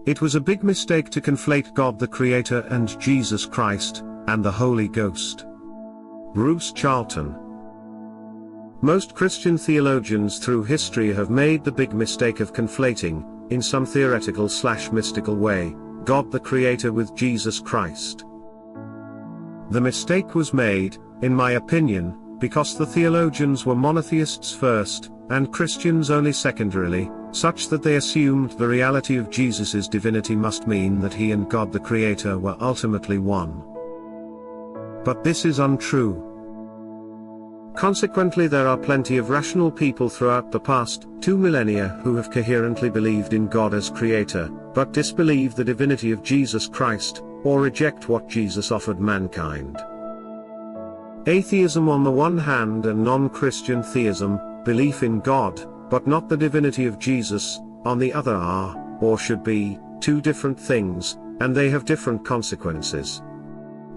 It was a big mistake to conflate God the Creator and Jesus Christ, and the Holy Ghost. Bruce Charlton. Most Christian theologians through history have made the big mistake of conflating, in some theoretical/mystical way, God the Creator with Jesus Christ. The mistake was made, in my opinion, because the theologians were monotheists first, and Christians only secondarily, such that they assumed the reality of Jesus' divinity must mean that he and God the Creator were ultimately one. But this is untrue. Consequently, there are plenty of rational people throughout the past 2 millennia who have coherently believed in God as Creator, but disbelieve the divinity of Jesus Christ, or reject what Jesus offered mankind. Atheism on the one hand and non-Christian theism, belief in God, but not the divinity of Jesus, on the other are, or should be, two different things, and they have different consequences.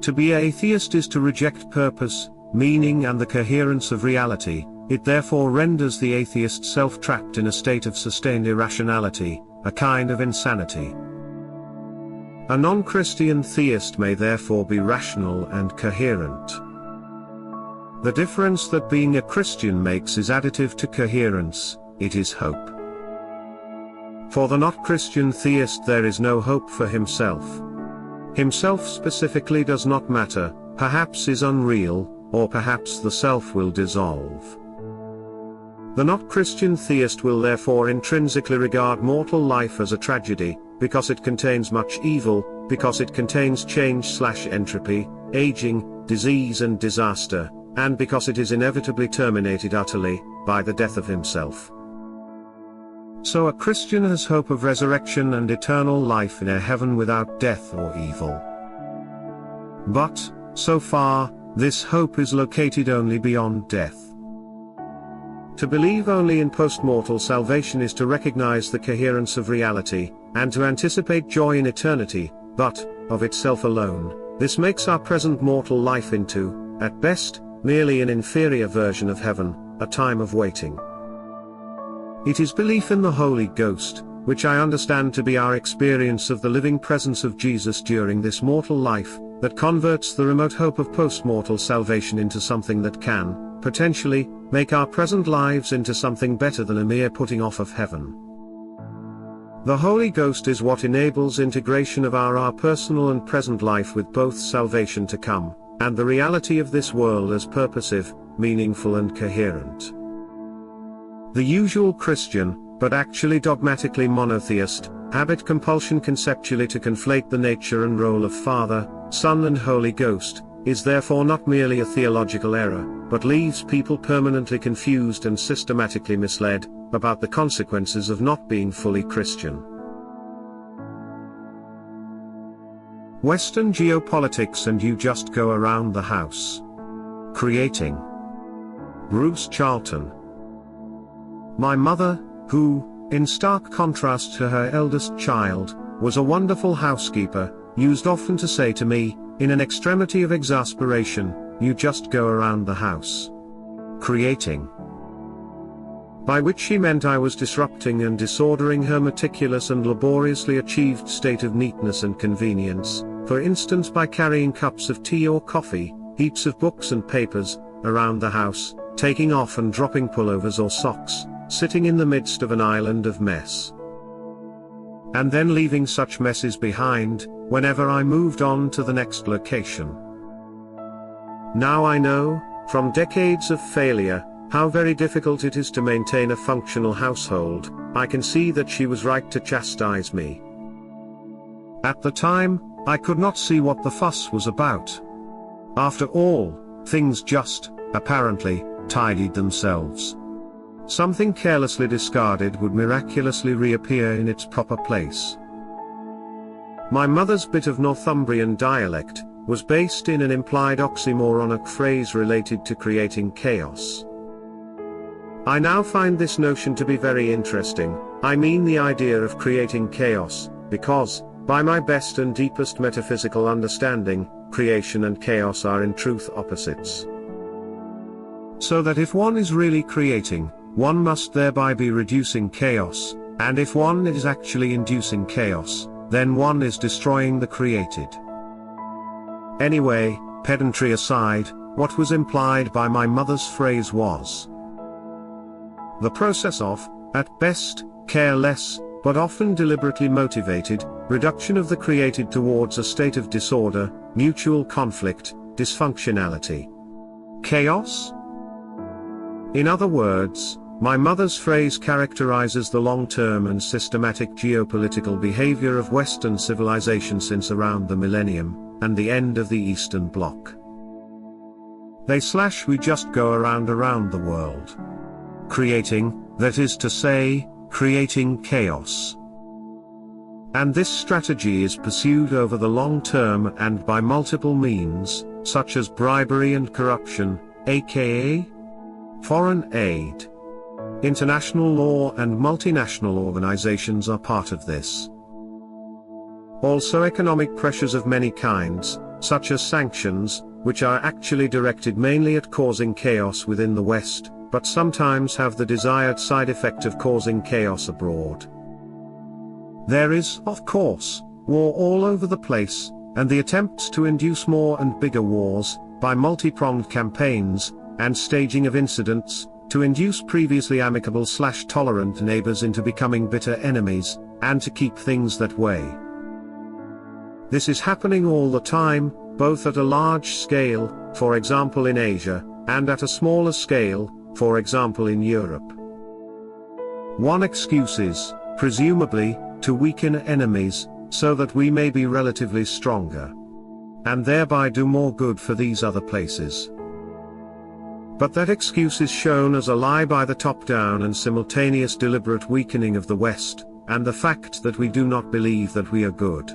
To be atheist is to reject purpose, meaning and the coherence of reality. It therefore renders the atheist self-trapped in a state of sustained irrationality, a kind of insanity. A non-Christian theist may therefore be rational and coherent. The difference that being a Christian makes is additive to coherence, it is hope. For the not-Christian theist there is no hope for himself. Himself specifically does not matter, perhaps is unreal, or perhaps the self will dissolve. The not-Christian theist will therefore intrinsically regard mortal life as a tragedy, because it contains much evil, because it contains change/entropy, aging, disease and disaster, and because it is inevitably terminated utterly, by the death of himself. So a Christian has hope of resurrection and eternal life in a heaven without death or evil. But, so far, this hope is located only beyond death. To believe only in post-mortal salvation is to recognize the coherence of reality, and to anticipate joy in eternity, but, of itself alone, this makes our present mortal life into, at best, merely an inferior version of heaven, a time of waiting. It is belief in the Holy Ghost, which I understand to be our experience of the living presence of Jesus during this mortal life, that converts the remote hope of post-mortal salvation into something that can, potentially, make our present lives into something better than a mere putting off of heaven. The Holy Ghost is what enables integration of our personal and present life with both salvation to come, and the reality of this world as purposive, meaningful and coherent. The usual Christian, but actually dogmatically monotheist, habit compulsion conceptually to conflate the nature and role of Father, Son and Holy Ghost, is therefore not merely a theological error, but leaves people permanently confused and systematically misled, about the consequences of not being fully Christian. Western geopolitics and you just go around the house. Creating. Bruce Charlton. My mother, who, in stark contrast to her eldest child, was a wonderful housekeeper, used often to say to me, in an extremity of exasperation, you just go around the house. Creating. By which she meant I was disrupting and disordering her meticulous and laboriously achieved state of neatness and convenience, for instance by carrying cups of tea or coffee, heaps of books and papers, around the house, taking off and dropping pullovers or socks, sitting in the midst of an island of mess. And then leaving such messes behind, whenever I moved on to the next location. Now I know, from decades of failure, how very difficult it is to maintain a functional household. I can see that she was right to chastise me. At the time, I could not see what the fuss was about. After all, things just, apparently, tidied themselves. Something carelessly discarded would miraculously reappear in its proper place. My mother's bit of Northumbrian dialect was based in an implied oxymoronic phrase related to creating chaos. I now find this notion to be very interesting. I mean the idea of creating chaos, because, by my best and deepest metaphysical understanding, creation and chaos are in truth opposites. So that if one is really creating, one must thereby be reducing chaos, and if one is actually inducing chaos, then one is destroying the created. Anyway, pedantry aside, what was implied by my mother's phrase was the process of, at best, careless, but often deliberately motivated, reduction of the created towards a state of disorder, mutual conflict, dysfunctionality. Chaos? In other words, my mother's phrase characterizes the long-term and systematic geopolitical behavior of Western civilization since around the millennium, and the end of the Eastern Bloc. We just go around the world. Creating, that is to say, creating chaos. And this strategy is pursued over the long term and by multiple means, such as bribery and corruption, aka foreign aid. International law and multinational organizations are part of this. Also economic pressures of many kinds, such as sanctions, which are actually directed mainly at causing chaos within the West, but sometimes have the desired side effect of causing chaos abroad. There is, of course, war all over the place, and the attempts to induce more and bigger wars, by multi-pronged campaigns, and staging of incidents, to induce previously amicable/tolerant neighbors into becoming bitter enemies, and to keep things that way. This is happening all the time, both at a large scale, for example in Asia, and at a smaller scale, for example in Europe. One excuse is, presumably, to weaken enemies, so that we may be relatively stronger. And thereby do more good for these other places. But that excuse is shown as a lie by the top-down and simultaneous deliberate weakening of the West, and the fact that we do not believe that we are good.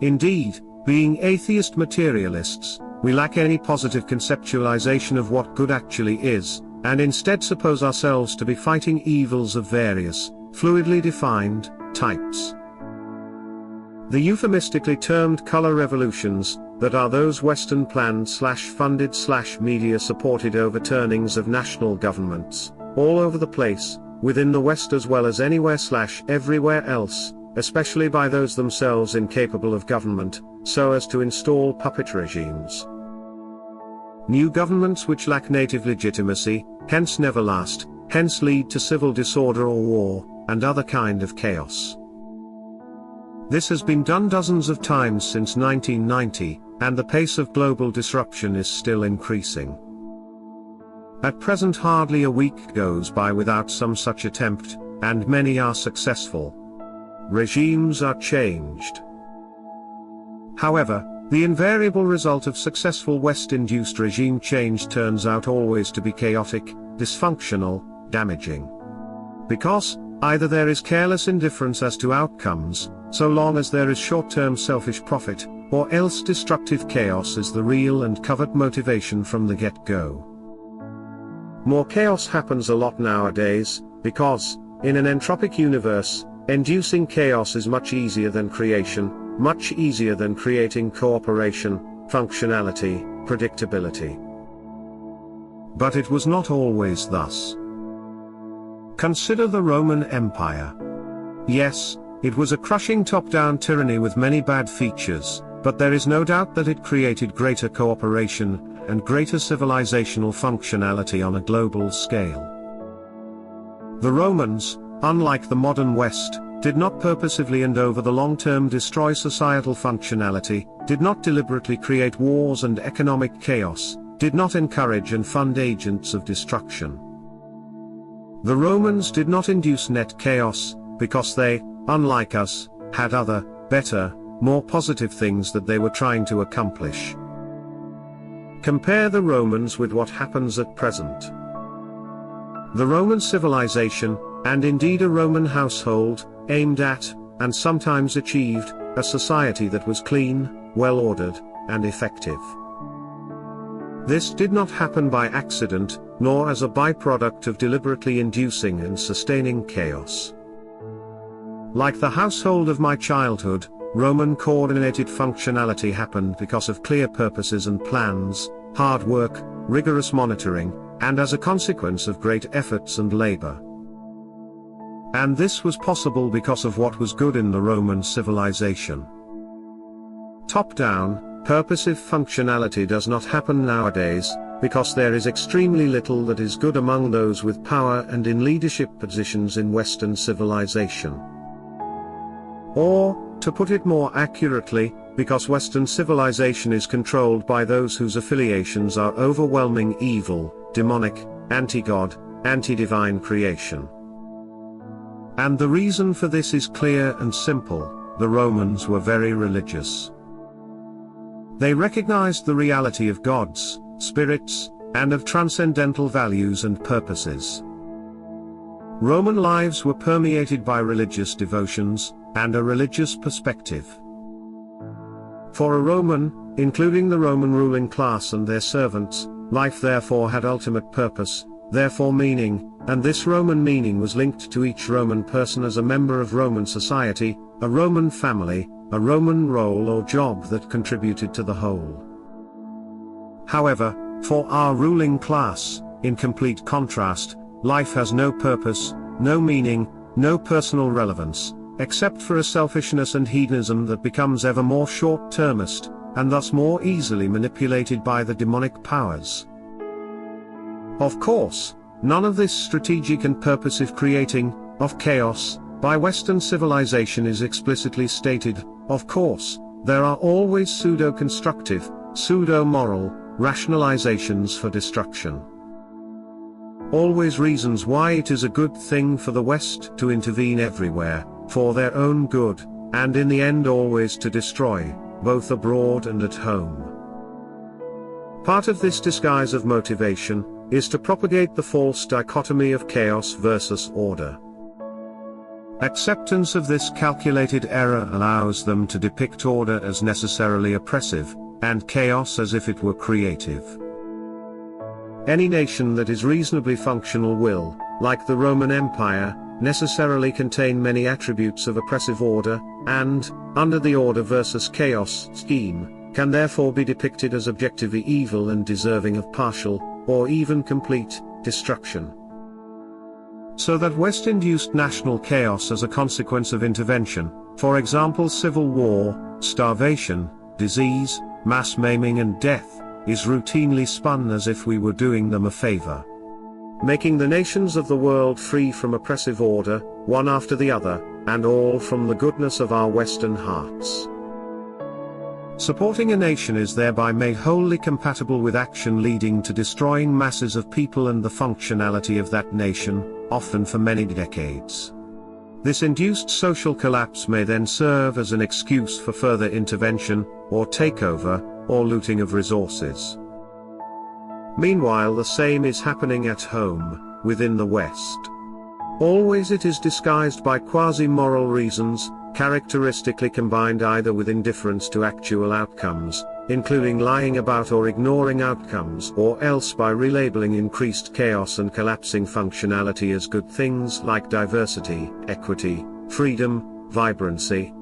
Indeed, being atheist materialists, we lack any positive conceptualization of what good actually is, and instead suppose ourselves to be fighting evils of various, fluidly defined, types. The euphemistically termed color revolutions, that are those Western planned/funded/media supported overturnings of national governments, all over the place, within the West as well as anywhere/everywhere else, especially by those themselves incapable of government, so as to install puppet regimes. New governments which lack native legitimacy, hence never last, hence lead to civil disorder or war, and other kind of chaos. This has been done dozens of times since 1990, and the pace of global disruption is still increasing. At present hardly a week goes by without some such attempt, and many are successful. Regimes are changed. However, the invariable result of successful West-induced regime change turns out always to be chaotic, dysfunctional, damaging. Because, either there is careless indifference as to outcomes, so long as there is short-term selfish profit, or else destructive chaos is the real and covert motivation from the get-go. More chaos happens a lot nowadays, because, in an entropic universe, inducing chaos is much easier than creation, much easier than creating cooperation, functionality, predictability. But it was not always thus. Consider the Roman Empire. Yes, it was a crushing top-down tyranny with many bad features, but there is no doubt that it created greater cooperation, and greater civilizational functionality on a global scale. The Romans, unlike the modern West, did not purposively and over the long term destroy societal functionality, did not deliberately create wars and economic chaos, did not encourage and fund agents of destruction. The Romans did not induce net chaos, because they, unlike us, had other, better, more positive things that they were trying to accomplish. Compare the Romans with what happens at present. The Roman civilization, and indeed a Roman household, aimed at, and sometimes achieved, a society that was clean, well-ordered, and effective. This did not happen by accident, nor as a byproduct of deliberately inducing and sustaining chaos. Like the household of my childhood, Roman coordinated functionality happened because of clear purposes and plans, hard work, rigorous monitoring, and as a consequence of great efforts and labor. And this was possible because of what was good in the Roman civilization. Top-down, purposive functionality does not happen nowadays, because there is extremely little that is good among those with power and in leadership positions in Western civilization. Or, to put it more accurately, because Western civilization is controlled by those whose affiliations are overwhelming evil, demonic, anti-God, anti-divine creation. And the reason for this is clear and simple: the Romans were very religious. They recognized the reality of gods, spirits, and of transcendental values and purposes. Roman lives were permeated by religious devotions, and a religious perspective. For a Roman, including the Roman ruling class and their servants, life therefore had ultimate purpose, therefore meaning, and this Roman meaning was linked to each Roman person as a member of Roman society, a Roman family, a Roman role or job that contributed to the whole. However, for our ruling class, in complete contrast, life has no purpose, no meaning, no personal relevance, except for a selfishness and hedonism that becomes ever more short-termist, and thus more easily manipulated by the demonic powers. Of course, none of this strategic and purposive creating of chaos by Western civilization is explicitly stated. Of course, there are always pseudo-constructive, pseudo-moral rationalizations for destruction. Always reasons why it is a good thing for the West to intervene everywhere, for their own good, and in the end always to destroy, both abroad and at home. Part of this disguise of motivation is to propagate the false dichotomy of chaos versus order. Acceptance of this calculated error allows them to depict order as necessarily oppressive, and chaos as if it were creative. Any nation that is reasonably functional will, like the Roman Empire, necessarily contain many attributes of oppressive order, and, under the order versus chaos scheme, can therefore be depicted as objectively evil and deserving of partial, or even complete, destruction. So that West-induced national chaos as a consequence of intervention, for example civil war, starvation, disease, mass maiming and death, is routinely spun as if we were doing them a favor. Making the nations of the world free from oppressive order, one after the other, and all from the goodness of our Western hearts. Supporting a nation is thereby made wholly compatible with action leading to destroying masses of people and the functionality of that nation, often for many decades. This induced social collapse may then serve as an excuse for further intervention, or takeover, or looting of resources. Meanwhile, the same is happening at home, within the West. Always it is disguised by quasi-moral reasons, characteristically combined either with indifference to actual outcomes, including lying about or ignoring outcomes, or else by relabeling increased chaos and collapsing functionality as good things like diversity, equity, freedom, vibrancy.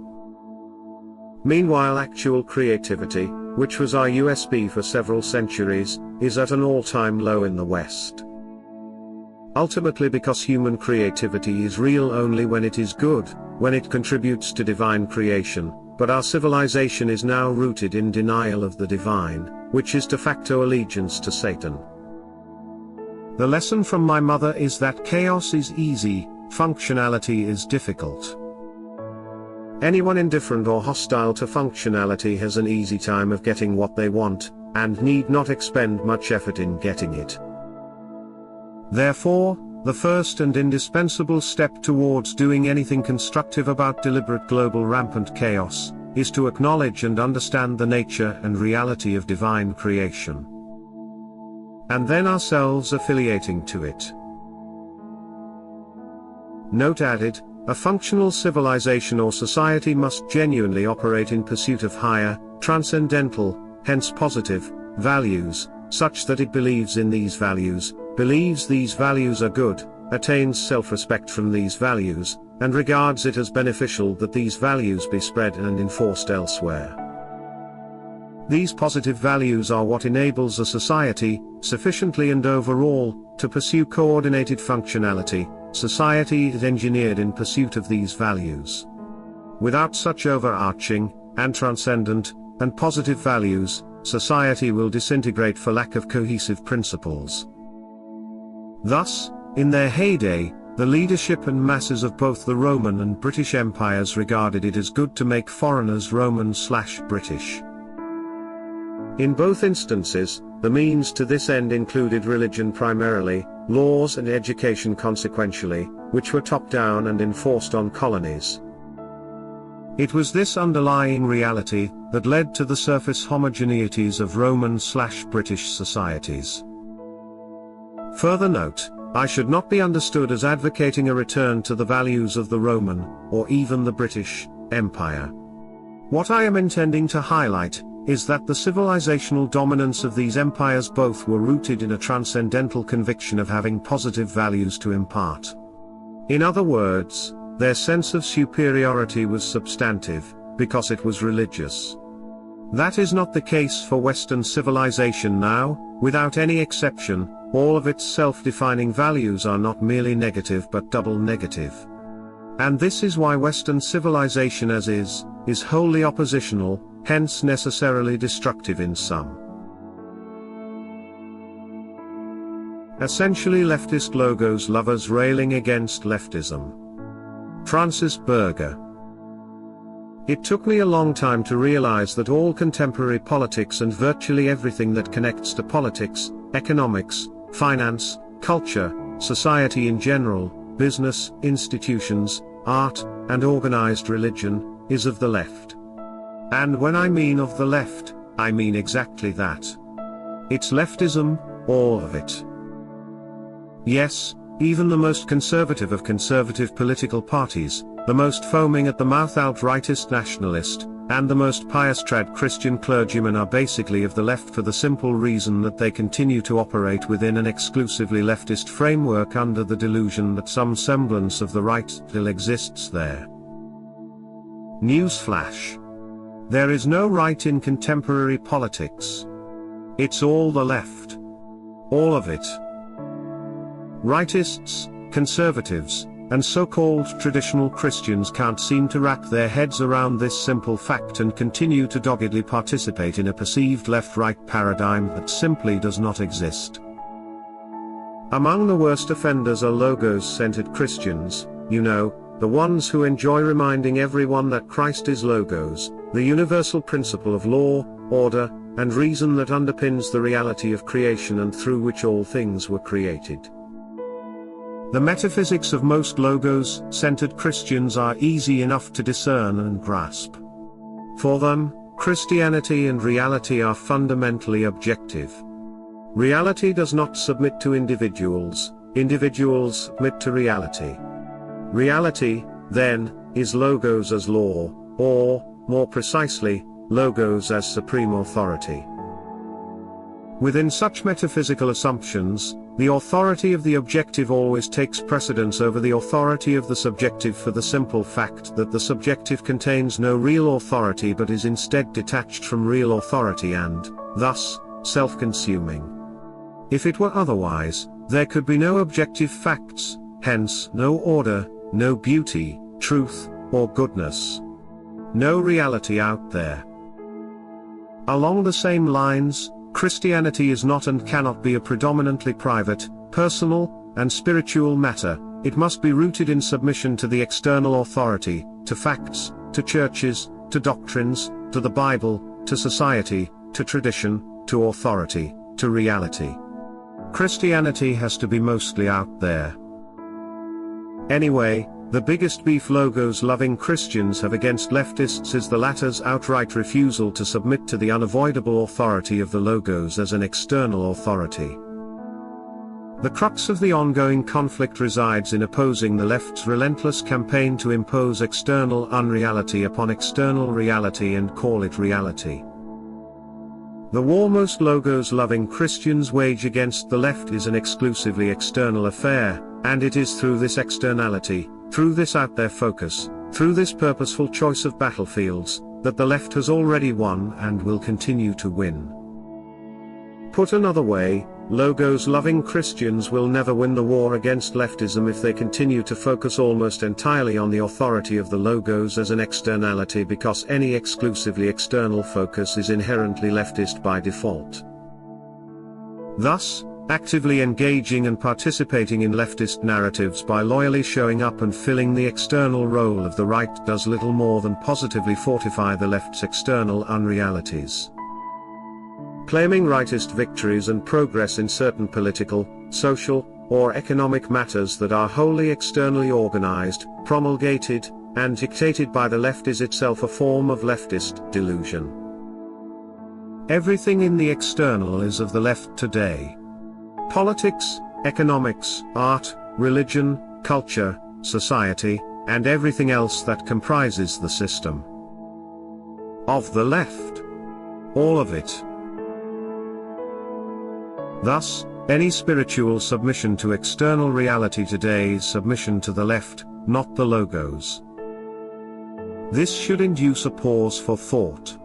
Meanwhile, actual creativity, which was our USP for several centuries, is at an all-time low in the West. Ultimately because human creativity is real only when it is good, when it contributes to divine creation, but our civilization is now rooted in denial of the divine, which is de facto allegiance to Satan. The lesson from my mother is that chaos is easy, functionality is difficult. Anyone indifferent or hostile to functionality has an easy time of getting what they want, and need not expend much effort in getting it. Therefore, the first and indispensable step towards doing anything constructive about deliberate global rampant chaos, is to acknowledge and understand the nature and reality of divine creation. And then ourselves affiliating to it. Note added, a functional civilization or society must genuinely operate in pursuit of higher, transcendental, hence positive, values, such that it believes in these values, believes these values are good, attains self-respect from these values, and regards it as beneficial that these values be spread and enforced elsewhere. These positive values are what enables a society, sufficiently and overall, to pursue coordinated functionality, society is engineered in pursuit of these values. Without such overarching, and transcendent, and positive values, society will disintegrate for lack of cohesive principles. Thus, in their heyday, the leadership and masses of both the Roman and British empires regarded it as good to make foreigners Roman/British. In both instances, the means to this end included religion primarily, laws and education consequentially, which were top-down and enforced on colonies. It was this underlying reality that led to the surface homogeneities of Roman/British societies. Further note, I should not be understood as advocating a return to the values of the Roman, or even the British, Empire. What I am intending to highlight is that the civilizational dominance of these empires both were rooted in a transcendental conviction of having positive values to impart. In other words, their sense of superiority was substantive, because it was religious. That is not the case for Western civilization now. Without any exception, all of its self-defining values are not merely negative but double negative. And this is why Western civilization as is wholly oppositional, hence necessarily destructive in some. Essentially leftist logos lovers railing against leftism. Francis Berger. It took me a long time to realize that all contemporary politics and virtually everything that connects to politics, economics, finance, culture, society in general, business, institutions, art, and organized religion, is of the left. And when I mean of the left, I mean exactly that. It's leftism, all of it. Yes, even the most conservative of conservative political parties, the most foaming at the mouth outrightist nationalist, and the most pious trad Christian clergymen are basically of the left for the simple reason that they continue to operate within an exclusively leftist framework under the delusion that some semblance of the right still exists there. Newsflash. There is no right in contemporary politics. It's all the left. All of it. Rightists, conservatives, and so-called traditional Christians can't seem to wrap their heads around this simple fact and continue to doggedly participate in a perceived left-right paradigm that simply does not exist. Among the worst offenders are logos-centered Christians, you know, the ones who enjoy reminding everyone that Christ is logos, the universal principle of law, order, and reason that underpins the reality of creation and through which all things were created. The metaphysics of most logos-centered Christians are easy enough to discern and grasp. For them, Christianity and reality are fundamentally objective. Reality does not submit to individuals, individuals submit to reality. Reality, then, is logos as law, or, more precisely, logos as supreme authority. Within such metaphysical assumptions, the authority of the objective always takes precedence over the authority of the subjective for the simple fact that the subjective contains no real authority but is instead detached from real authority and, thus, self-consuming. If it were otherwise, there could be no objective facts, hence no order, no beauty, truth, or goodness. No reality out there. Along the same lines, Christianity is not and cannot be a predominantly private, personal, and spiritual matter. It must be rooted in submission to the external authority, to facts, to churches, to doctrines, to the Bible, to society, to tradition, to authority, to reality. Christianity has to be mostly out there. Anyway, the biggest beef logos-loving Christians have against leftists is the latter's outright refusal to submit to the unavoidable authority of the logos as an external authority. The crux of the ongoing conflict resides in opposing the left's relentless campaign to impose external unreality upon external reality and call it reality. The war most logos-loving Christians wage against the left is an exclusively external affair, and it is through this externality, through this out-there focus, through this purposeful choice of battlefields, that the left has already won and will continue to win. Put another way, logos-loving Christians will never win the war against leftism if they continue to focus almost entirely on the authority of the logos as an externality, because any exclusively external focus is inherently leftist by default. Thus, actively engaging and participating in leftist narratives by loyally showing up and filling the external role of the right does little more than positively fortify the left's external unrealities. Claiming rightist victories and progress in certain political, social, or economic matters that are wholly externally organized, promulgated, and dictated by the left is itself a form of leftist delusion. Everything in the external is of the left today. Politics, economics, art, religion, culture, society, and everything else that comprises the system. Of the left. All of it. Thus, any spiritual submission to external reality today is submission to the left, not the logos. This should induce a pause for thought.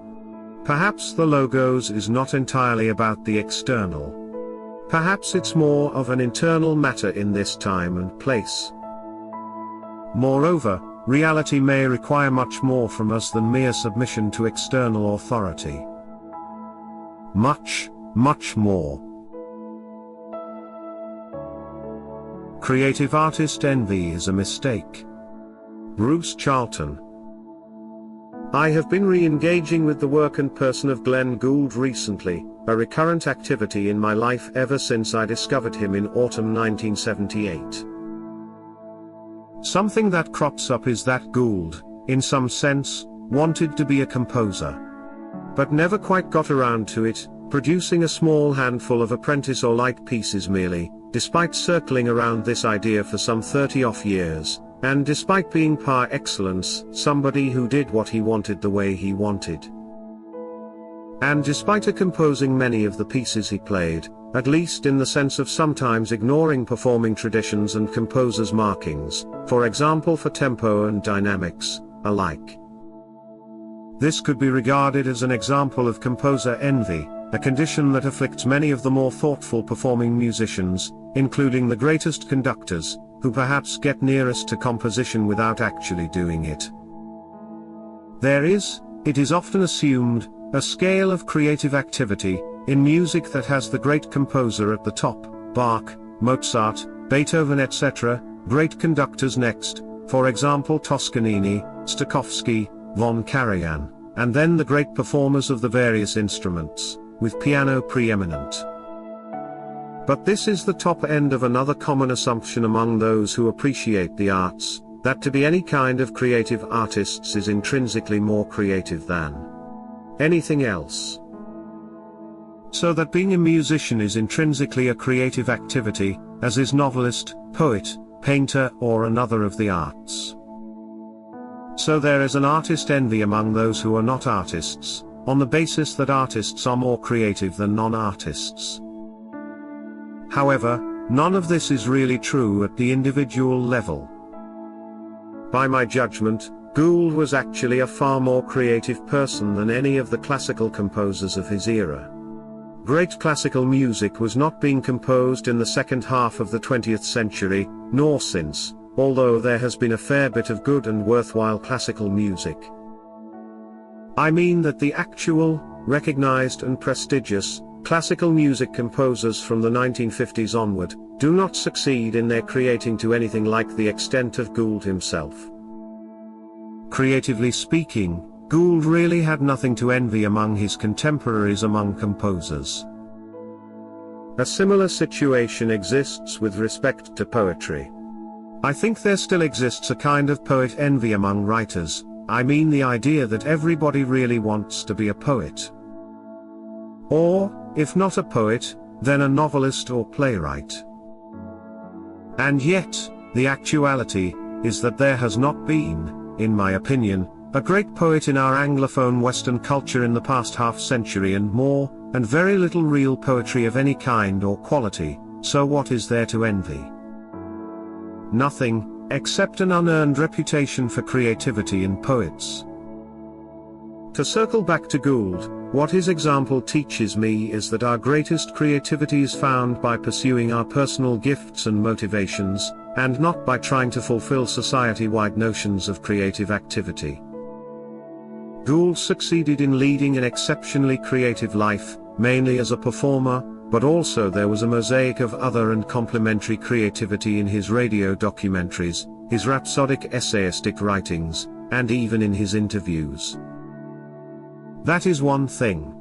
Perhaps the logos is not entirely about the external. Perhaps it's more of an internal matter in this time and place. Moreover, reality may require much more from us than mere submission to external authority. Much, much more. Creative artist envy is a mistake. Bruce Charlton. I have been re-engaging with the work and person of Glenn Gould recently, a recurrent activity in my life ever since I discovered him in autumn 1978. Something that crops up is that Gould, in some sense, wanted to be a composer. But never quite got around to it, producing a small handful of apprentice or light pieces merely, despite circling around this idea for some 30-off years, and despite being par excellence, somebody who did what he wanted the way he wanted. And despite composing many of the pieces he played, at least in the sense of sometimes ignoring performing traditions and composers' markings, for example for tempo and dynamics, alike. This could be regarded as an example of composer envy, a condition that afflicts many of the more thoughtful performing musicians, including the greatest conductors, who perhaps get nearest to composition without actually doing it. There is, it is often assumed, a scale of creative activity in music that has the great composer at the top, Bach, Mozart, Beethoven etc., great conductors next, for example Toscanini, Stokowski, von Karajan, and then the great performers of the various instruments, with piano preeminent. But this is the top end of another common assumption among those who appreciate the arts, that to be any kind of creative artists is intrinsically more creative than anything else. So that being a musician is intrinsically a creative activity, as is novelist, poet, painter or another of the arts. So there is an artist envy among those who are not artists, on the basis that artists are more creative than non-artists. However, none of this is really true at the individual level. By my judgment, Gould was actually a far more creative person than any of the classical composers of his era. Great classical music was not being composed in the second half of the 20th century, nor since, although there has been a fair bit of good and worthwhile classical music. I mean that the actual, recognized and prestigious, classical music composers from the 1950s onward, do not succeed in their creating to anything like the extent of Gould himself. Creatively speaking, Gould really had nothing to envy among his contemporaries among composers. A similar situation exists with respect to poetry. I think there still exists a kind of poet envy among writers, I mean the idea that everybody really wants to be a poet. Or, if not a poet, then a novelist or playwright. And yet, the actuality is that there has not been, in my opinion, a great poet in our Anglophone Western culture in the past half-century and more, and very little real poetry of any kind or quality, so what is there to envy? Nothing, except an unearned reputation for creativity in poets. To circle back to Gould, what his example teaches me is that our greatest creativity is found by pursuing our personal gifts and motivations, and not by trying to fulfill society-wide notions of creative activity. Gould succeeded in leading an exceptionally creative life, mainly as a performer, but also there was a mosaic of other and complementary creativity in his radio documentaries, his rhapsodic essayistic writings, and even in his interviews. That is one thing.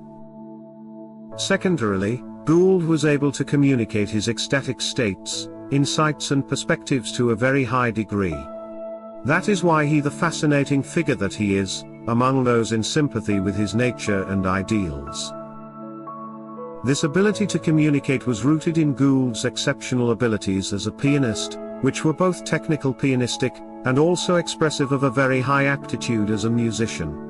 Secondarily, Gould was able to communicate his ecstatic states, insights and perspectives to a very high degree. That is why he the fascinating figure that he is, among those in sympathy with his nature and ideals. This ability to communicate was rooted in Gould's exceptional abilities as a pianist, which were both technical pianistic, and also expressive of a very high aptitude as a musician.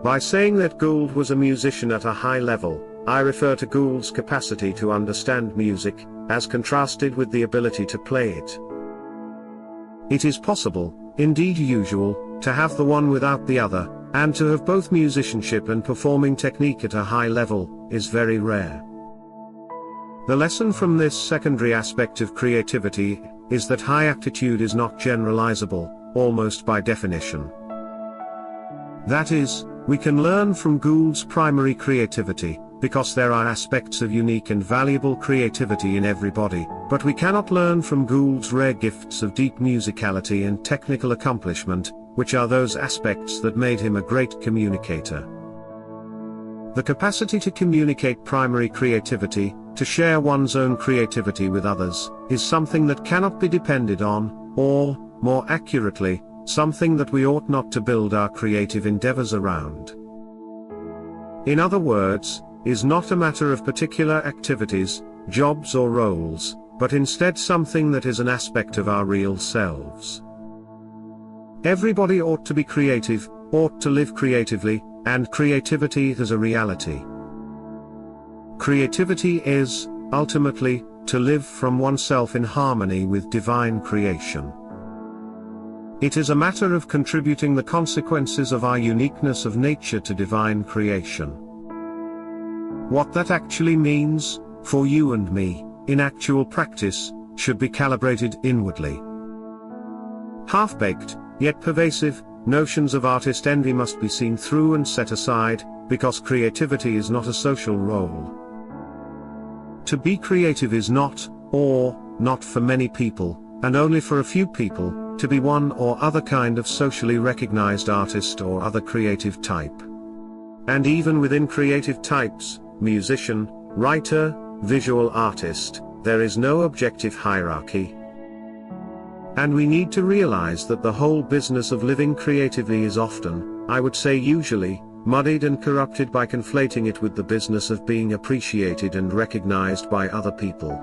By saying that Gould was a musician at a high level, I refer to Gould's capacity to understand music, as contrasted with the ability to play it. It is possible, indeed usual, to have the one without the other, and to have both musicianship and performing technique at a high level, is very rare. The lesson from this secondary aspect of creativity is that high aptitude is not generalizable, almost by definition. That is, we can learn from Gould's primary creativity, because there are aspects of unique and valuable creativity in everybody, but we cannot learn from Gould's rare gifts of deep musicality and technical accomplishment, which are those aspects that made him a great communicator. The capacity to communicate primary creativity, to share one's own creativity with others, is something that cannot be depended on, or, more accurately, something that we ought not to build our creative endeavors around. In other words, is not a matter of particular activities, jobs or roles, but instead something that is an aspect of our real selves. Everybody ought to be creative, ought to live creatively, and creativity is a reality. Creativity is, ultimately, to live from oneself in harmony with divine creation. It is a matter of contributing the consequences of our uniqueness of nature to divine creation. What that actually means, for you and me, in actual practice, should be calibrated inwardly. Half-baked, yet pervasive, notions of artist envy must be seen through and set aside, because creativity is not a social role. To be creative is not, or, not for many people, and only for a few people, to be one or other kind of socially recognized artist or other creative type. And even within creative types, musician, writer, visual artist, there is no objective hierarchy. And we need to realize that the whole business of living creatively is often, I would say usually, muddied and corrupted by conflating it with the business of being appreciated and recognized by other people.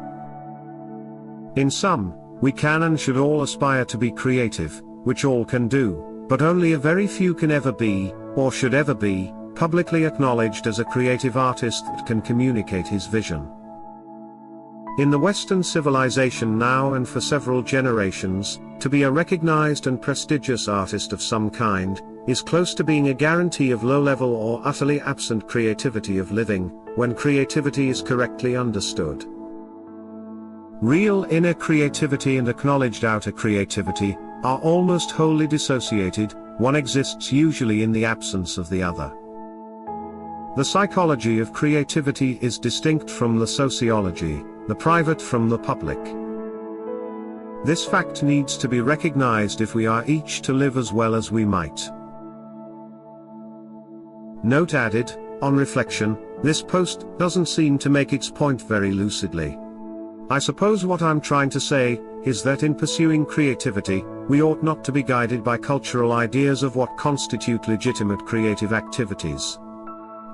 In sum, we can and should all aspire to be creative, which all can do, but only a very few can ever be, or should ever be, publicly acknowledged as a creative artist that can communicate his vision. In the Western civilization now and for several generations, to be a recognized and prestigious artist of some kind, is close to being a guarantee of low-level or utterly absent creativity of living, when creativity is correctly understood. Real inner creativity and acknowledged outer creativity are almost wholly dissociated, one exists usually in the absence of the other. The psychology of creativity is distinct from the sociology, the private from the public. This fact needs to be recognized if we are each to live as well as we might. Note added, on reflection, this post doesn't seem to make its point very lucidly. I suppose what I'm trying to say is that in pursuing creativity, we ought not to be guided by cultural ideas of what constitute legitimate creative activities.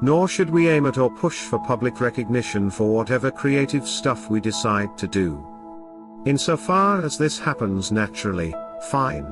Nor should we aim at or push for public recognition for whatever creative stuff we decide to do. Insofar as this happens naturally, fine.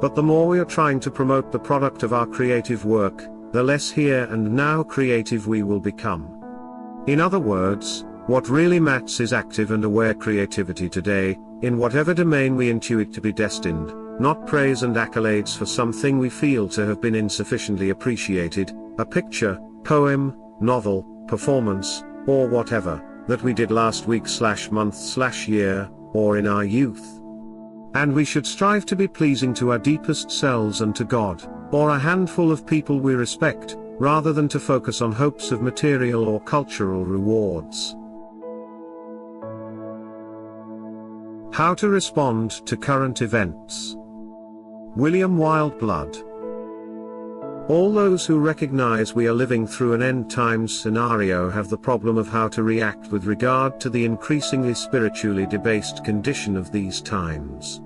But the more we are trying to promote the product of our creative work, the less here and now creative we will become. In other words, what really matters is active and aware creativity today, in whatever domain we intuit to be destined, not praise and accolades for something we feel to have been insufficiently appreciated, a picture, poem, novel, performance, or whatever, that we did last week/month/year, or in our youth. And we should strive to be pleasing to our deepest selves and to God, or a handful of people we respect, rather than to focus on hopes of material or cultural rewards. How to respond to current events. William Wildblood. All those who recognize we are living through an end times scenario have the problem of how to react with regard to the increasingly spiritually debased condition of these times.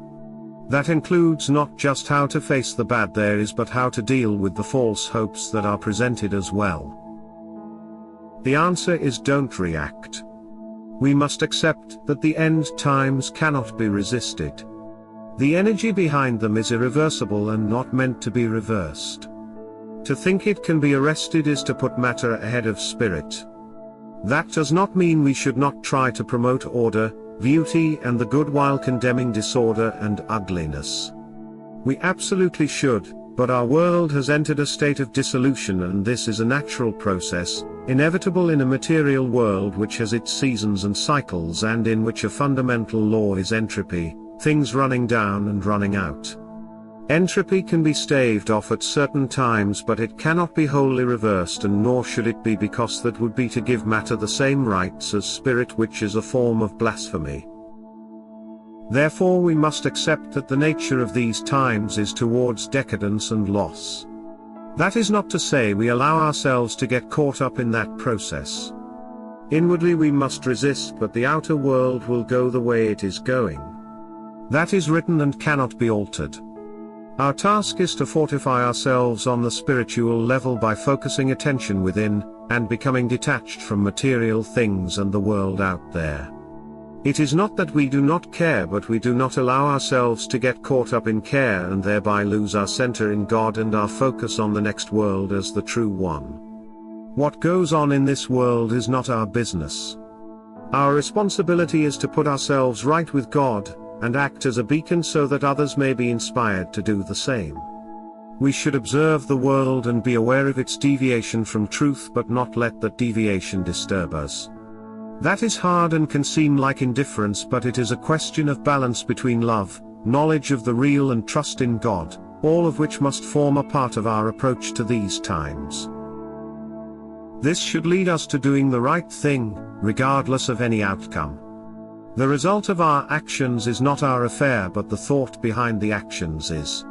That includes not just how to face the bad there is, but how to deal with the false hopes that are presented as well. The answer is don't react. We must accept that the end times cannot be resisted. The energy behind them is irreversible and not meant to be reversed. To think it can be arrested is to put matter ahead of spirit. That does not mean we should not try to promote order, beauty and the good while condemning disorder and ugliness. We absolutely should, but our world has entered a state of dissolution, and this is a natural process, inevitable in a material world which has its seasons and cycles and in which a fundamental law is entropy, things running down and running out. Entropy can be staved off at certain times, but it cannot be wholly reversed, and nor should it be, because that would be to give matter the same rights as spirit, which is a form of blasphemy. Therefore we must accept that the nature of these times is towards decadence and loss. That is not to say we allow ourselves to get caught up in that process. Inwardly we must resist, but the outer world will go the way it is going. That is written and cannot be altered. Our task is to fortify ourselves on the spiritual level by focusing attention within, and becoming detached from material things and the world out there. It is not that we do not care, but we do not allow ourselves to get caught up in care and thereby lose our center in God and our focus on the next world as the true one. What goes on in this world is not our business. Our responsibility is to put ourselves right with God, and act as a beacon so that others may be inspired to do the same. We should observe the world and be aware of its deviation from truth, but not let that deviation disturb us. That is hard and can seem like indifference, but it is a question of balance between love, knowledge of the real and trust in God, all of which must form a part of our approach to these times. This should lead us to doing the right thing, regardless of any outcome. The result of our actions is not our affair, but the thought behind the actions is.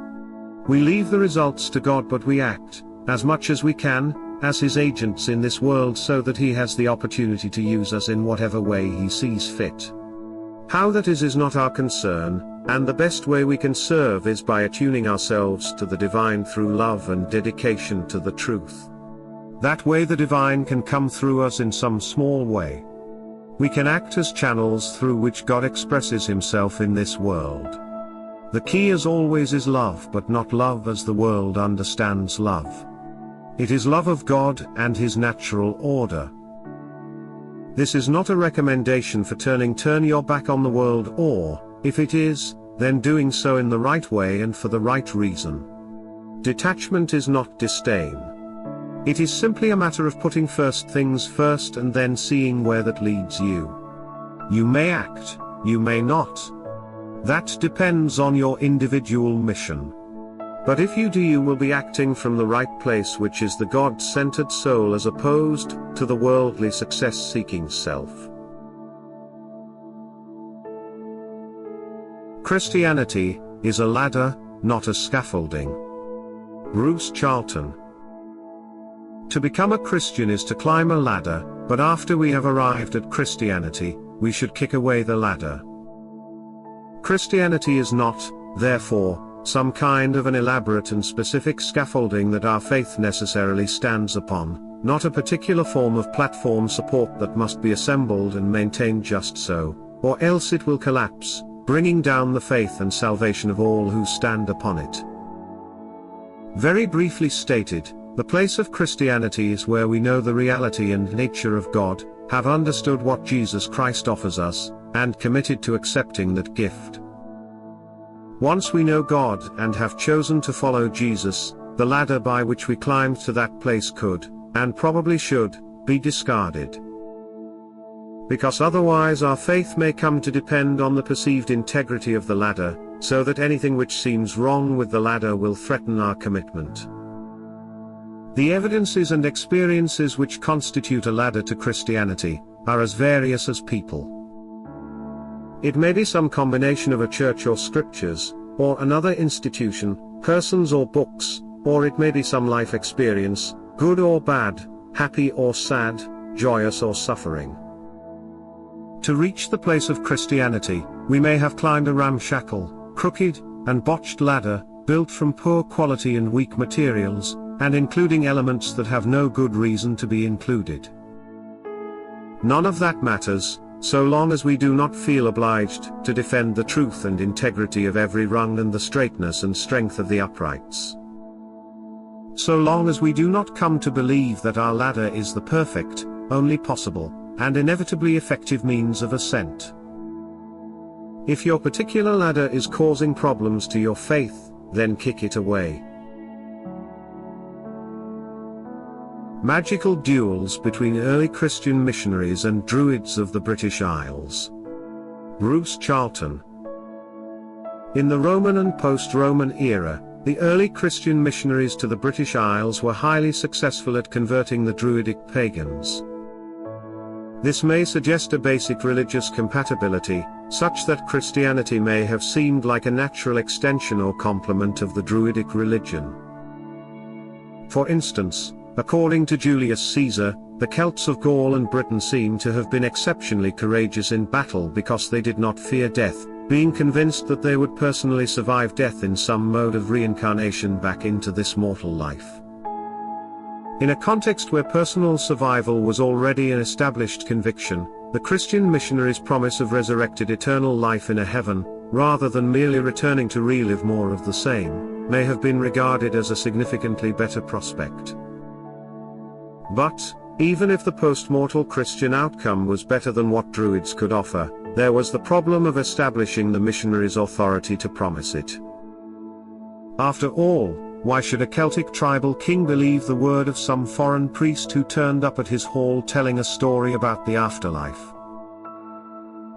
We leave the results to God, but we act, as much as we can, as His agents in this world, so that He has the opportunity to use us in whatever way He sees fit. How that is not our concern, and the best way we can serve is by attuning ourselves to the divine through love and dedication to the truth. That way the divine can come through us in some small way. We can act as channels through which God expresses Himself in this world. The key as always is love, but not love as the world understands love. It is love of God and His natural order. This is not a recommendation for turn your back on the world, or, if it is, then doing so in the right way and for the right reason. Detachment is not disdain. It is simply a matter of putting first things first and then seeing where that leads you. You may act, you may not. That depends on your individual mission. But if you do, you will be acting from the right place, which is the God-centered soul, as opposed to the worldly success-seeking self. Christianity is a ladder, not a scaffolding. Bruce Charlton. To become a Christian is to climb a ladder, but after we have arrived at Christianity, we should kick away the ladder. Christianity is not, therefore, some kind of an elaborate and specific scaffolding that our faith necessarily stands upon, not a particular form of platform support that must be assembled and maintained just so, or else it will collapse, bringing down the faith and salvation of all who stand upon it. Very briefly stated, the place of Christianity is where we know the reality and nature of God, have understood what Jesus Christ offers us, and committed to accepting that gift. Once we know God and have chosen to follow Jesus, the ladder by which we climb to that place could, and probably should, be discarded. Because otherwise our faith may come to depend on the perceived integrity of the ladder, so that anything which seems wrong with the ladder will threaten our commitment. The evidences and experiences which constitute a ladder to Christianity are as various as people. It may be some combination of a church or scriptures, or another institution, persons or books, or it may be some life experience, good or bad, happy or sad, joyous or suffering. To reach the place of Christianity, we may have climbed a ramshackle, crooked, and botched ladder, built from poor quality and weak materials, and including elements that have no good reason to be included. None of that matters, so long as we do not feel obliged to defend the truth and integrity of every rung and the straightness and strength of the uprights. So long as we do not come to believe that our ladder is the perfect, only possible, and inevitably effective means of ascent. If your particular ladder is causing problems to your faith, then kick it away. Magical duels between early Christian missionaries and Druids of the British Isles. Bruce Charlton. In the Roman and post-Roman era, the early Christian missionaries to the British Isles were highly successful at converting the Druidic pagans. This may suggest a basic religious compatibility, such that Christianity may have seemed like a natural extension or complement of the Druidic religion. For instance, according to Julius Caesar, the Celts of Gaul and Britain seem to have been exceptionally courageous in battle because they did not fear death, being convinced that they would personally survive death in some mode of reincarnation back into this mortal life. In a context where personal survival was already an established conviction, the Christian missionaries' promise of resurrected eternal life in a heaven, rather than merely returning to relive more of the same, may have been regarded as a significantly better prospect. But, even if the post-mortal Christian outcome was better than what Druids could offer, there was the problem of establishing the missionaries' authority to promise it. After all, why should a Celtic tribal king believe the word of some foreign priest who turned up at his hall telling a story about the afterlife?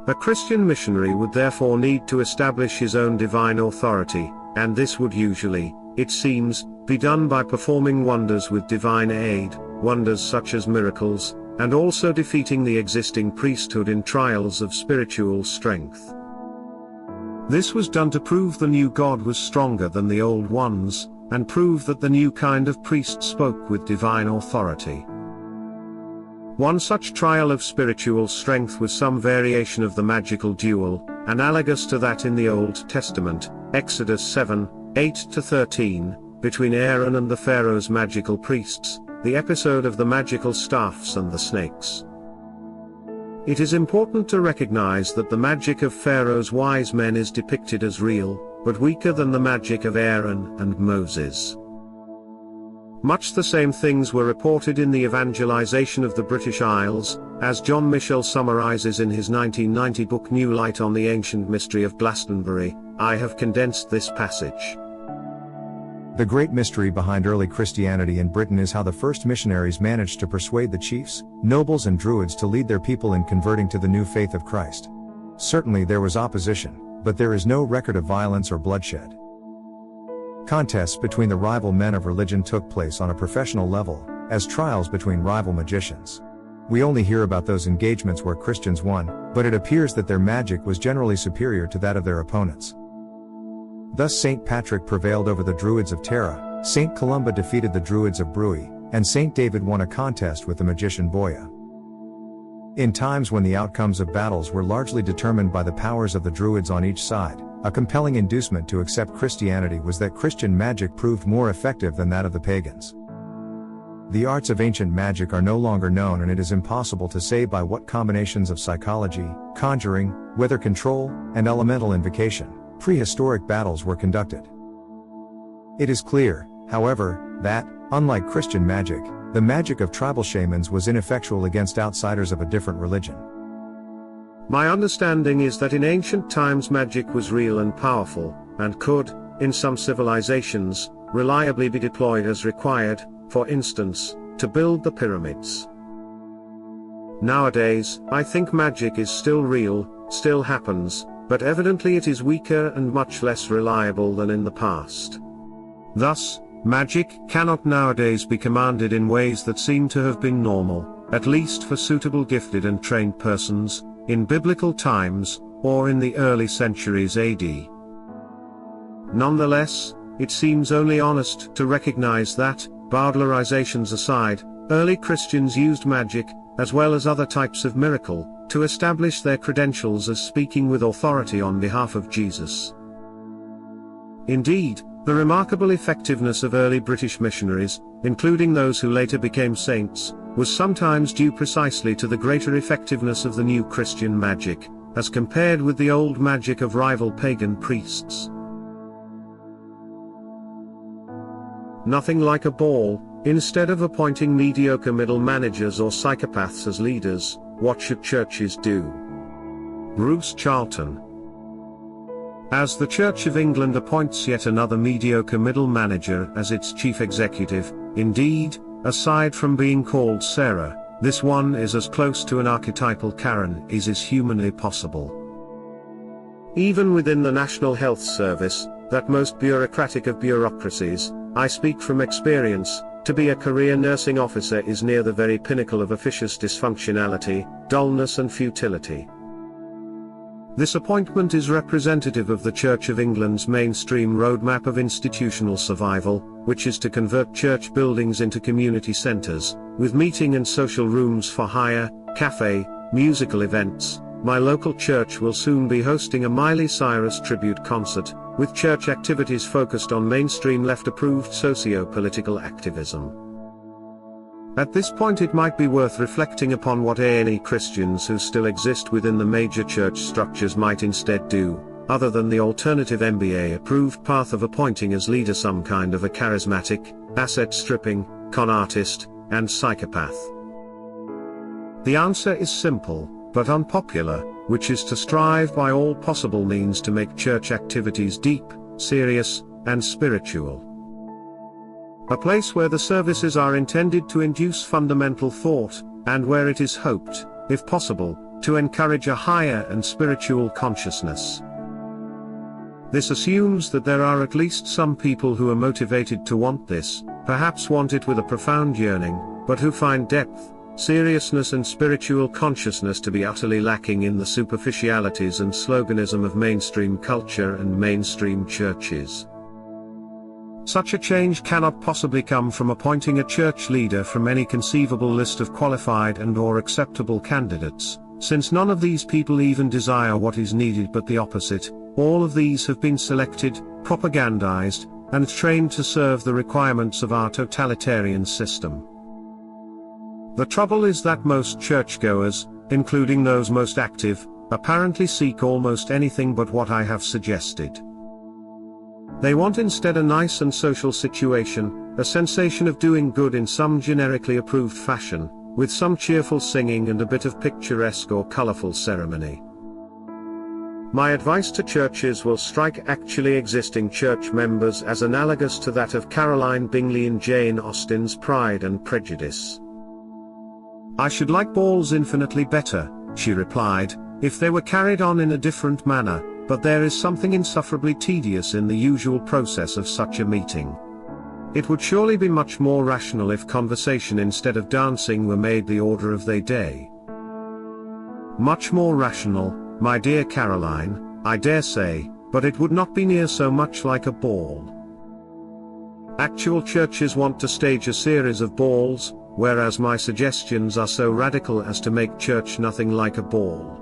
A Christian missionary would therefore need to establish his own divine authority, and this would usually, it seems, be done by performing wonders with divine aid, wonders such as miracles, and also defeating the existing priesthood in trials of spiritual strength. This was done to prove the new God was stronger than the old ones, and prove that the new kind of priest spoke with divine authority. One such trial of spiritual strength was some variation of the magical duel, analogous to that in the Old Testament, Exodus 7, 8-13, between Aaron and the Pharaoh's magical priests, the episode of the magical staffs and the snakes. It is important to recognize that the magic of Pharaoh's wise men is depicted as real, but weaker than the magic of Aaron and Moses. Much the same things were reported in the evangelization of the British Isles, as John Michell summarizes in his 1990 book New Light on the Ancient Mystery of Glastonbury. I have condensed this passage. The great mystery behind early Christianity in Britain is how the first missionaries managed to persuade the chiefs, nobles and druids to lead their people in converting to the new faith of Christ. Certainly there was opposition, but there is no record of violence or bloodshed. Contests between the rival men of religion took place on a professional level, as trials between rival magicians. We only hear about those engagements where Christians won, but it appears that their magic was generally superior to that of their opponents. Thus St. Patrick prevailed over the Druids of Tara, St. Columba defeated the Druids of Bruy, and St. David won a contest with the magician Boya. In times when the outcomes of battles were largely determined by the powers of the Druids on each side, a compelling inducement to accept Christianity was that Christian magic proved more effective than that of the pagans. The arts of ancient magic are no longer known, and it is impossible to say by what combinations of psychology, conjuring, weather control, and elemental invocation, prehistoric battles were conducted. It is clear, however, that, unlike Christian magic, the magic of tribal shamans was ineffectual against outsiders of a different religion. My understanding is that in ancient times magic was real and powerful, and could, in some civilizations, reliably be deployed as required. For instance, to build the pyramids. Nowadays, I think magic is still real, still happens, but evidently it is weaker and much less reliable than in the past. Thus, magic cannot nowadays be commanded in ways that seem to have been normal, at least for suitable gifted and trained persons, in biblical times, or in the early centuries AD. Nonetheless, it seems only honest to recognize that, bowdlerizations aside, early Christians used magic, as well as other types of miracle, to establish their credentials as speaking with authority on behalf of Jesus. Indeed, the remarkable effectiveness of early British missionaries, including those who later became saints, was sometimes due precisely to the greater effectiveness of the new Christian magic, as compared with the old magic of rival pagan priests. Nothing like a ball. Instead of appointing mediocre middle managers or psychopaths as leaders, what should churches do? Bruce Charlton. As the Church of England appoints yet another mediocre middle manager as its chief executive, indeed, aside from being called Sarah, this one is as close to an archetypal Karen as is humanly possible. Even within the National Health Service, that most bureaucratic of bureaucracies, I speak from experience, to be a career nursing officer is near the very pinnacle of officious dysfunctionality, dullness and futility. This appointment is representative of the Church of England's mainstream roadmap of institutional survival, which is to convert church buildings into community centres, with meeting and social rooms for hire, cafe, musical events. My local church will soon be hosting a Miley Cyrus tribute concert, with church activities focused on mainstream left-approved socio-political activism. At this point it might be worth reflecting upon what A&E Christians who still exist within the major church structures might instead do, other than the alternative MBA-approved path of appointing as leader some kind of a charismatic, asset-stripping, con artist, and psychopath. The answer is simple, but unpopular, which is to strive by all possible means to make church activities deep, serious, and spiritual. A place where the services are intended to induce fundamental thought, and where it is hoped, if possible, to encourage a higher and spiritual consciousness. This assumes that there are at least some people who are motivated to want this, perhaps want it with a profound yearning, but who find depth, seriousness and spiritual consciousness to be utterly lacking in the superficialities and sloganism of mainstream culture and mainstream churches. Such a change cannot possibly come from appointing a church leader from any conceivable list of qualified and/or acceptable candidates, since none of these people even desire what is needed but the opposite. All of these have been selected, propagandized, and trained to serve the requirements of our totalitarian system. The trouble is that most churchgoers, including those most active, apparently seek almost anything but what I have suggested. They want instead a nice and social situation, a sensation of doing good in some generically approved fashion, with some cheerful singing and a bit of picturesque or colorful ceremony. My advice to churches will strike actually existing church members as analogous to that of Caroline Bingley in Jane Austen's Pride and Prejudice. "I should like balls infinitely better," she replied, "if they were carried on in a different manner, but there is something insufferably tedious in the usual process of such a meeting. It would surely be much more rational if conversation instead of dancing were made the order of the day." Much more rational, my dear Caroline, I dare say, but it would not be near so much like a ball. Actual churches want to stage a series of balls, whereas my suggestions are so radical as to make church nothing like a ball.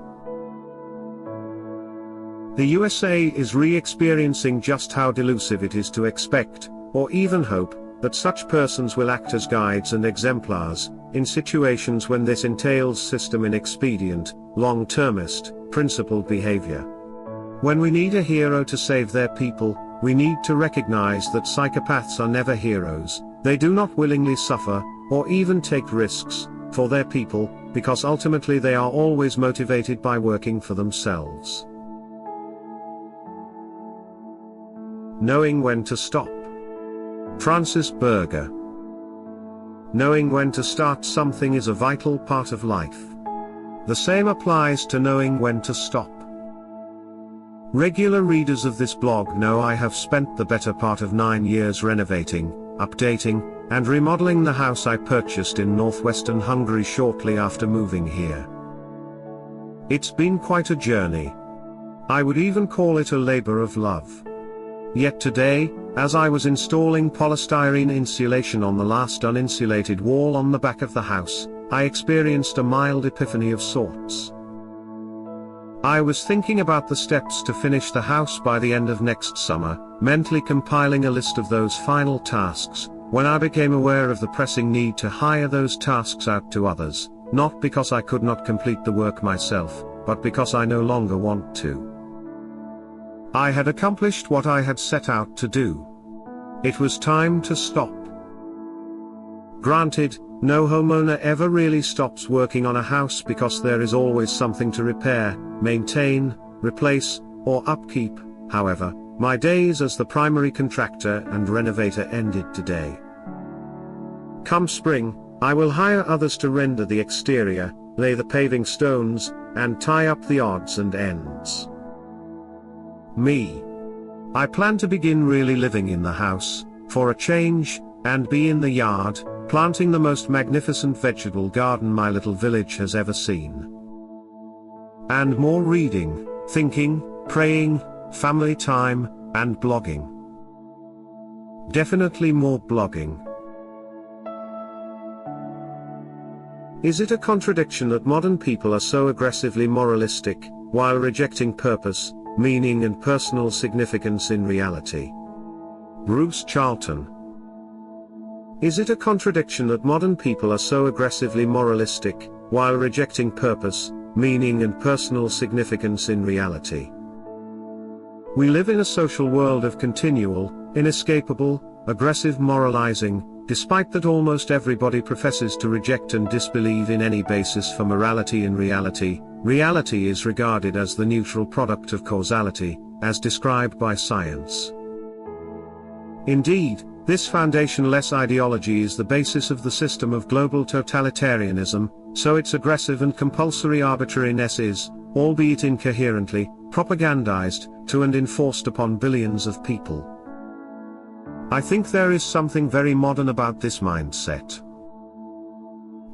The USA is re-experiencing just how delusive it is to expect, or even hope, that such persons will act as guides and exemplars, in situations when this entails system inexpedient, long-termist, principled behavior. When we need a hero to save their people, we need to recognize that psychopaths are never heroes. They do not willingly suffer, or even take risks, for their people, because ultimately they are always motivated by working for themselves. Knowing when to stop. Francis Berger. knowing when to start something is a vital part of life. The same applies to knowing when to stop. Regular readers of this blog know I have spent the better part of 9 years renovating, updating, and remodeling the house I purchased in northwestern Hungary shortly after moving here. It's been quite a journey. I would even call it a labor of love. Yet today, as I was installing polystyrene insulation on the last uninsulated wall on the back of the house, I experienced a mild epiphany of sorts. I was thinking about the steps to finish the house by the end of next summer, mentally compiling a list of those final tasks, when I became aware of the pressing need to hire those tasks out to others, not because I could not complete the work myself, but because I no longer want to. I had accomplished what I had set out to do. It was time to stop. Granted, no homeowner ever really stops working on a house because there is always something to repair, maintain, replace, or upkeep. However, my days as the primary contractor and renovator ended today. Come spring, I will hire others to render the exterior, lay the paving stones, and tie up the odds and ends. Me. I plan to begin really living in the house, for a change, and be in the yard, planting the most magnificent vegetable garden my little village has ever seen. And more reading, thinking, praying, family time, and blogging. Definitely more blogging. Is it a contradiction that modern people are so aggressively moralistic, while rejecting purpose, meaning and personal significance in reality? Bruce Charlton. Is it a contradiction that modern people are so aggressively moralistic, while rejecting purpose, meaning and personal significance in reality? We live in a social world of continual, inescapable, aggressive moralizing, despite that almost everybody professes to reject and disbelieve in any basis for morality in reality. Reality is regarded as the neutral product of causality, as described by science. Indeed, this foundationless ideology is the basis of the system of global totalitarianism, so its aggressive and compulsory arbitrariness is, albeit incoherently, propagandized to and enforced upon billions of people. I think there is something very modern about this mindset.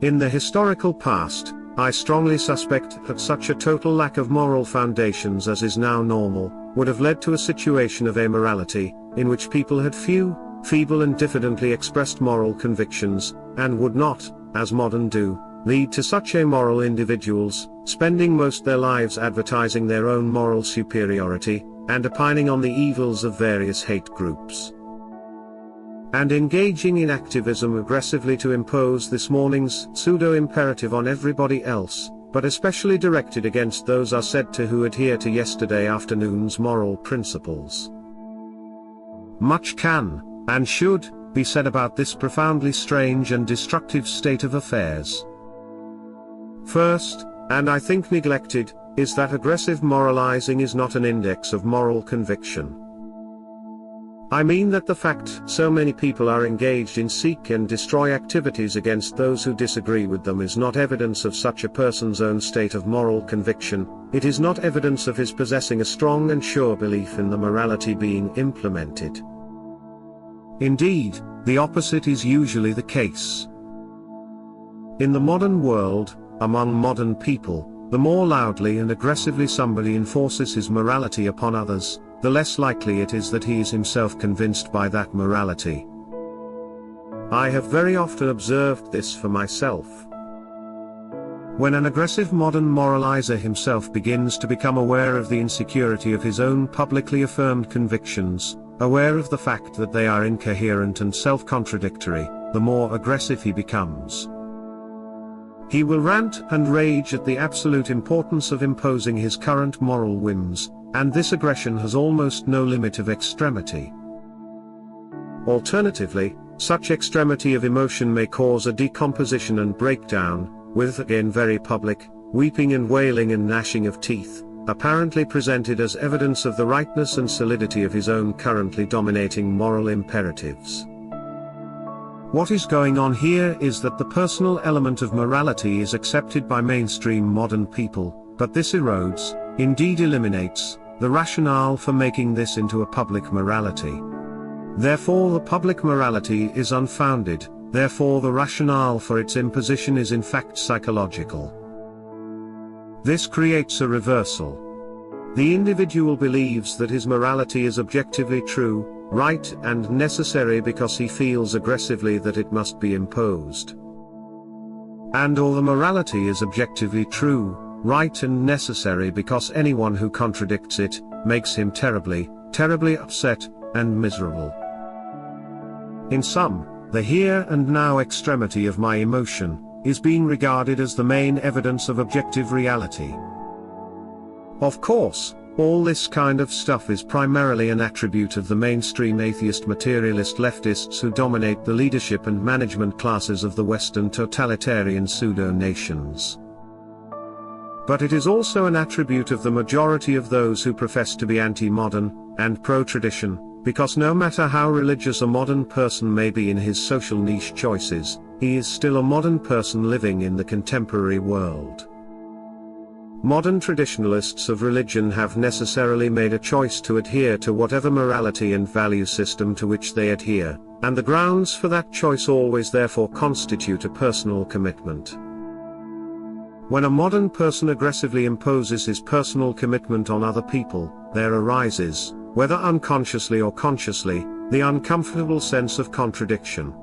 In the historical past, I strongly suspect that such a total lack of moral foundations as is now normal, would have led to a situation of amorality, in which people had few, feeble and diffidently expressed moral convictions, and would not, as modern do, lead to such amoral individuals, spending most their lives advertising their own moral superiority, and opining on the evils of various hate groups. And engaging in activism aggressively to impose this morning's pseudo-imperative on everybody else, but especially directed against those are said to who adhere to yesterday afternoon's moral principles. Much can, and should, be said about this profoundly strange and destructive state of affairs. First, and I think neglected, is that aggressive moralizing is not an index of moral conviction. I mean that the fact so many people are engaged in seek and destroy activities against those who disagree with them is not evidence of such a person's own state of moral conviction, it is not evidence of his possessing a strong and sure belief in the morality being implemented. Indeed, the opposite is usually the case. In the modern world, among modern people, the more loudly and aggressively somebody enforces his morality upon others, the less likely it is that he is himself convinced by that morality. I have very often observed this for myself. When an aggressive modern moralizer himself begins to become aware of the insecurity of his own publicly affirmed convictions, aware of the fact that they are incoherent and self-contradictory, the more aggressive he becomes. He will rant and rage at the absolute importance of imposing his current moral whims, and this aggression has almost no limit of extremity. Alternatively, such extremity of emotion may cause a decomposition and breakdown, with again very public, weeping and wailing and gnashing of teeth, apparently presented as evidence of the rightness and solidity of his own currently dominating moral imperatives. What is going on here is that the personal element of morality is accepted by mainstream modern people, but this erodes, indeed eliminates, the rationale for making this into a public morality. Therefore the public morality is unfounded, therefore the rationale for its imposition is in fact psychological. This creates a reversal. The individual believes that his morality is objectively true, right and necessary because he feels aggressively that it must be imposed. And/or the morality is objectively true, right and necessary because anyone who contradicts it, makes him terribly, terribly upset, and miserable. In sum, the here and now extremity of my emotion, is being regarded as the main evidence of objective reality. Of course, all this kind of stuff is primarily an attribute of the mainstream atheist materialist leftists who dominate the leadership and management classes of the Western totalitarian pseudo-nations. But it is also an attribute of the majority of those who profess to be anti-modern, and pro-tradition, because no matter how religious a modern person may be in his social niche choices, he is still a modern person living in the contemporary world. Modern traditionalists of religion have necessarily made a choice to adhere to whatever morality and value system to which they adhere, and the grounds for that choice always therefore constitute a personal commitment. When a modern person aggressively imposes his personal commitment on other people, there arises, whether unconsciously or consciously, the uncomfortable sense of contradiction.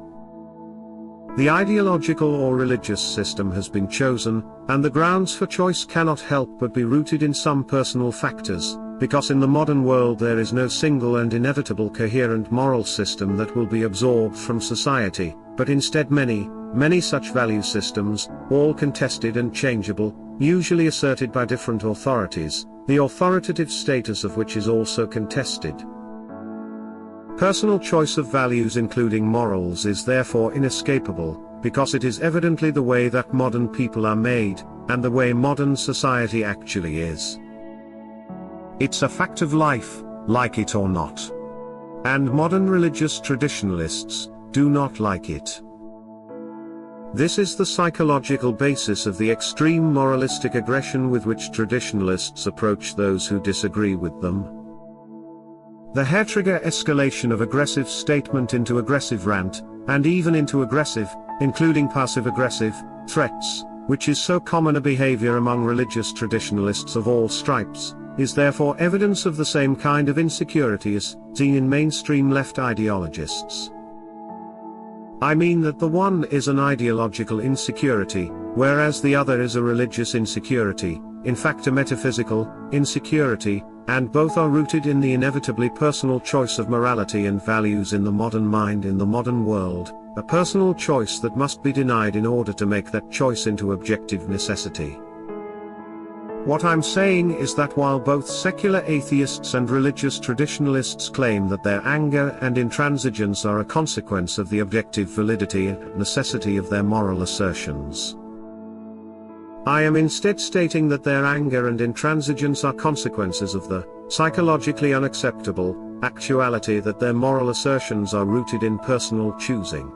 The ideological or religious system has been chosen, and the grounds for choice cannot help but be rooted in some personal factors, because in the modern world there is no single and inevitable coherent moral system that will be absorbed from society, but instead many, many such value systems, all contested and changeable, usually asserted by different authorities, the authoritative status of which is also contested. Personal choice of values including morals is therefore inescapable, because it is evidently the way that modern people are made, and the way modern society actually is. It's a fact of life, like it or not. And modern religious traditionalists do not like it. This is the psychological basis of the extreme moralistic aggression with which traditionalists approach those who disagree with them. The hair-trigger escalation of aggressive statement into aggressive rant, and even into aggressive, including passive-aggressive, threats, which is so common a behavior among religious traditionalists of all stripes, is therefore evidence of the same kind of insecurity as seen in mainstream left ideologists. I mean that the one is an ideological insecurity, whereas the other is a religious insecurity, in fact a metaphysical insecurity, and both are rooted in the inevitably personal choice of morality and values in the modern mind in the modern world, a personal choice that must be denied in order to make that choice into objective necessity. What I'm saying is that while both secular atheists and religious traditionalists claim that their anger and intransigence are a consequence of the objective validity and necessity of their moral assertions, I am instead stating that their anger and intransigence are consequences of the psychologically unacceptable actuality that their moral assertions are rooted in personal choosing.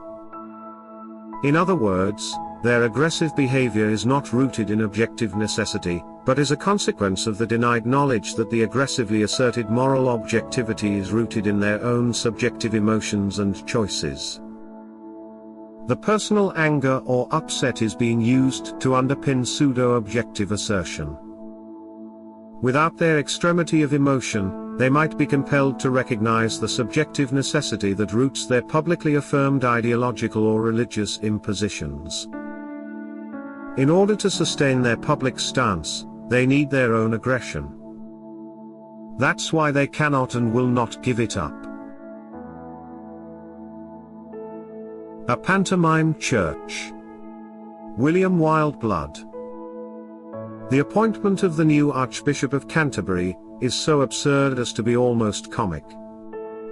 In other words, their aggressive behavior is not rooted in objective necessity, but is a consequence of the denied knowledge that the aggressively asserted moral objectivity is rooted in their own subjective emotions and choices. The personal anger or upset is being used to underpin pseudo-objective assertion. Without their extremity of emotion, they might be compelled to recognize the subjective necessity that roots their publicly affirmed ideological or religious impositions. In order to sustain their public stance, they need their own aggression. That's why they cannot and will not give it up. A Pantomime Church. William Wildblood. The appointment of the new Archbishop of Canterbury is so absurd as to be almost comic.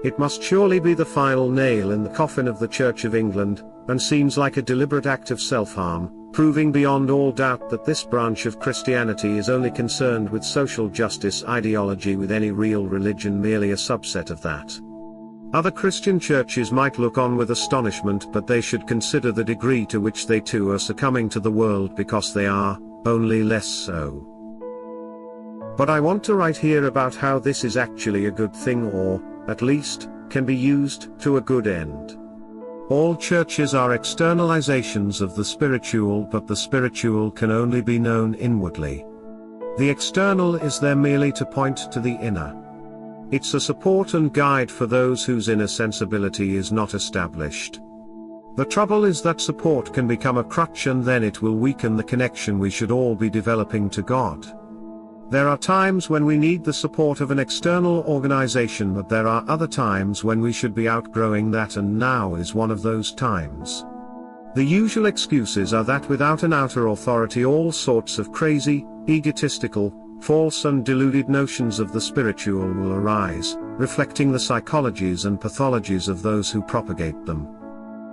It must surely be the final nail in the coffin of the Church of England, and seems like a deliberate act of self-harm, proving beyond all doubt that this branch of Christianity is only concerned with social justice ideology, with any real religion merely a subset of that. Other Christian churches might look on with astonishment, but they should consider the degree to which they too are succumbing to the world, because they are, only less so. But I want to write here about how this is actually a good thing, or, at least, can be used to a good end. All churches are externalizations of the spiritual, but the spiritual can only be known inwardly. The external is there merely to point to the inner. It's a support and guide for those whose inner sensibility is not established. The trouble is that support can become a crutch, and then it will weaken the connection we should all be developing to God. There are times when we need the support of an external organization, but there are other times when we should be outgrowing that, and now is one of those times. The usual excuses are that without an outer authority all sorts of crazy, egotistical, false and deluded notions of the spiritual will arise, reflecting the psychologies and pathologies of those who propagate them.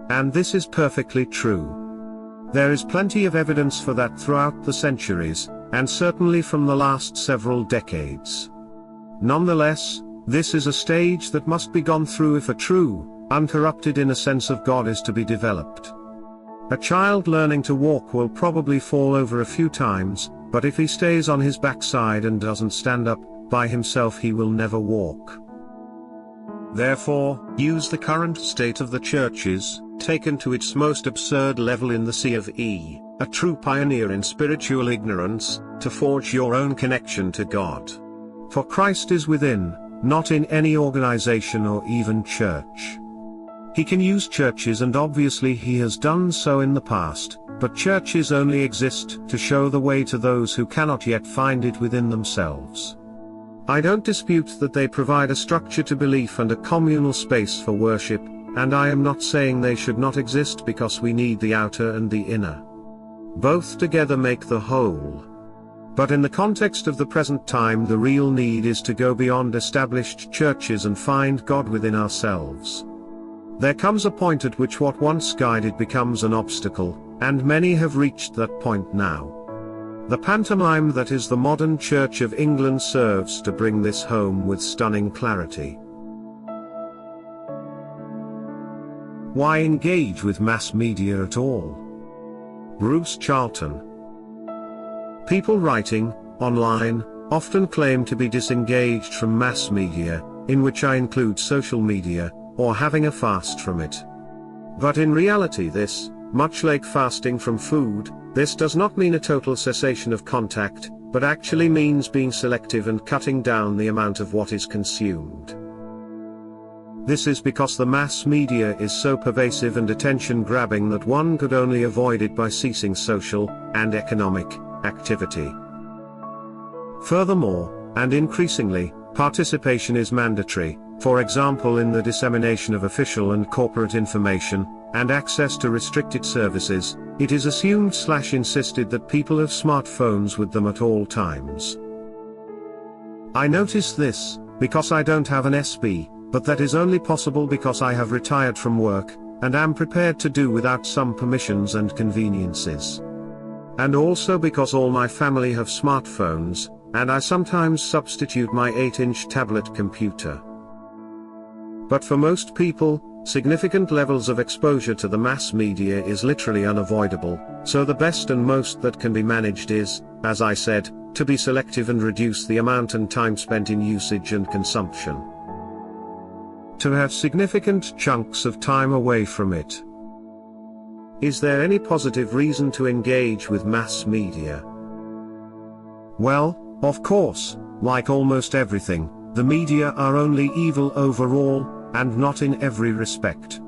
And this is perfectly true. There is plenty of evidence for that throughout the centuries, and certainly from the last several decades. Nonetheless, this is a stage that must be gone through if a true, uncorrupted inner sense of God is to be developed. A child learning to walk will probably fall over a few times, but if he stays on his backside and doesn't stand up by himself, he will never walk. Therefore, use the current state of the churches, taken to its most absurd level in the Sea of E, a true pioneer in spiritual ignorance, to forge your own connection to God. For Christ is within, not in any organization or even church. He can use churches, and obviously he has done so in the past, but churches only exist to show the way to those who cannot yet find it within themselves. I don't dispute that they provide a structure to belief and a communal space for worship, and I am not saying they should not exist, because we need the outer and the inner. Both together make the whole. But in the context of the present time, the real need is to go beyond established churches and find God within ourselves. There comes a point at which what once guided becomes an obstacle, and many have reached that point now. The pantomime that is the modern Church of England serves to bring this home with stunning clarity. Why engage with mass media at all? Bruce Charlton. People writing online often claim to be disengaged from mass media, in which I include social media, or having a fast from it. But in reality this, much like fasting from food, this does not mean a total cessation of contact, but actually means being selective and cutting down the amount of what is consumed. This is because the mass media is so pervasive and attention-grabbing that one could only avoid it by ceasing social and economic activity. Furthermore, and increasingly, participation is mandatory, for example in the dissemination of official and corporate information, and access to restricted services. It is assumed/insisted that people have smartphones with them at all times. I notice this, because I don't have an SB, but that is only possible because I have retired from work, and am prepared to do without some permissions and conveniences. And also because all my family have smartphones, and I sometimes substitute my 8-inch tablet computer. But for most people, significant levels of exposure to the mass media is literally unavoidable, so the best and most that can be managed is, as I said, to be selective and reduce the amount and time spent in usage and consumption. To have significant chunks of time away from it. Is there any positive reason to engage with mass media? Well, of course, like almost everything, the media are only evil overall, and not in every respect.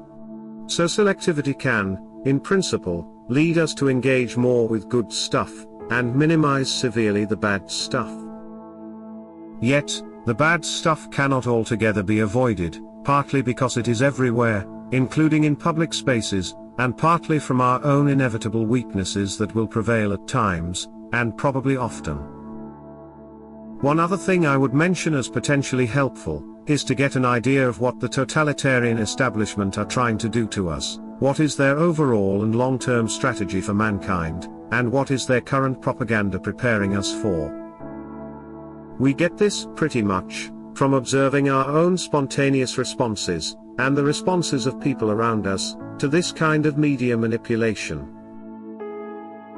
So selectivity can, in principle, lead us to engage more with good stuff, and minimize severely the bad stuff. Yet, the bad stuff cannot altogether be avoided, partly because it is everywhere, including in public spaces, and partly from our own inevitable weaknesses that will prevail at times, and probably often. One other thing I would mention as potentially helpful, is to get an idea of what the totalitarian establishment are trying to do to us, what is their overall and long-term strategy for mankind, and what is their current propaganda preparing us for. We get this, pretty much, from observing our own spontaneous responses, and the responses of people around us, to this kind of media manipulation.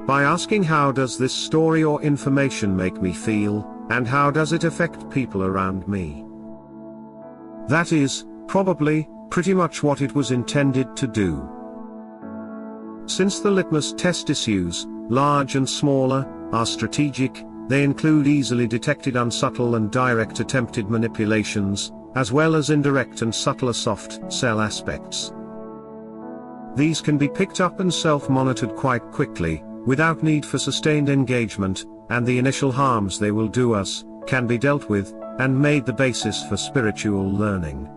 By asking how does this story or information make me feel, and how does it affect people around me? That is, probably, pretty much what it was intended to do. Since the litmus test issues, large and smaller, are strategic, they include easily detected unsubtle and direct attempted manipulations, as well as indirect and subtler soft cell aspects. These can be picked up and self-monitored quite quickly, without need for sustained engagement, and the initial harms they will do us, can be dealt with, and made the basis for spiritual learning.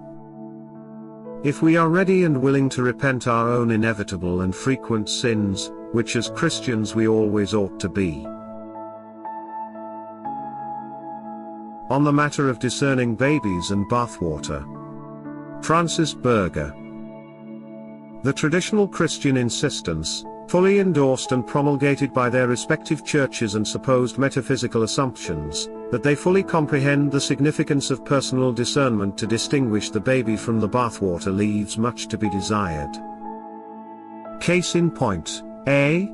If we are ready and willing to repent our own inevitable and frequent sins, which as Christians we always ought to be. On the matter of discerning babies and bathwater. Francis Berger. The traditional Christian insistence, fully endorsed and promulgated by their respective churches and supposed metaphysical assumptions, that they fully comprehend the significance of personal discernment to distinguish the baby from the bathwater, leaves much to be desired. Case in point, A.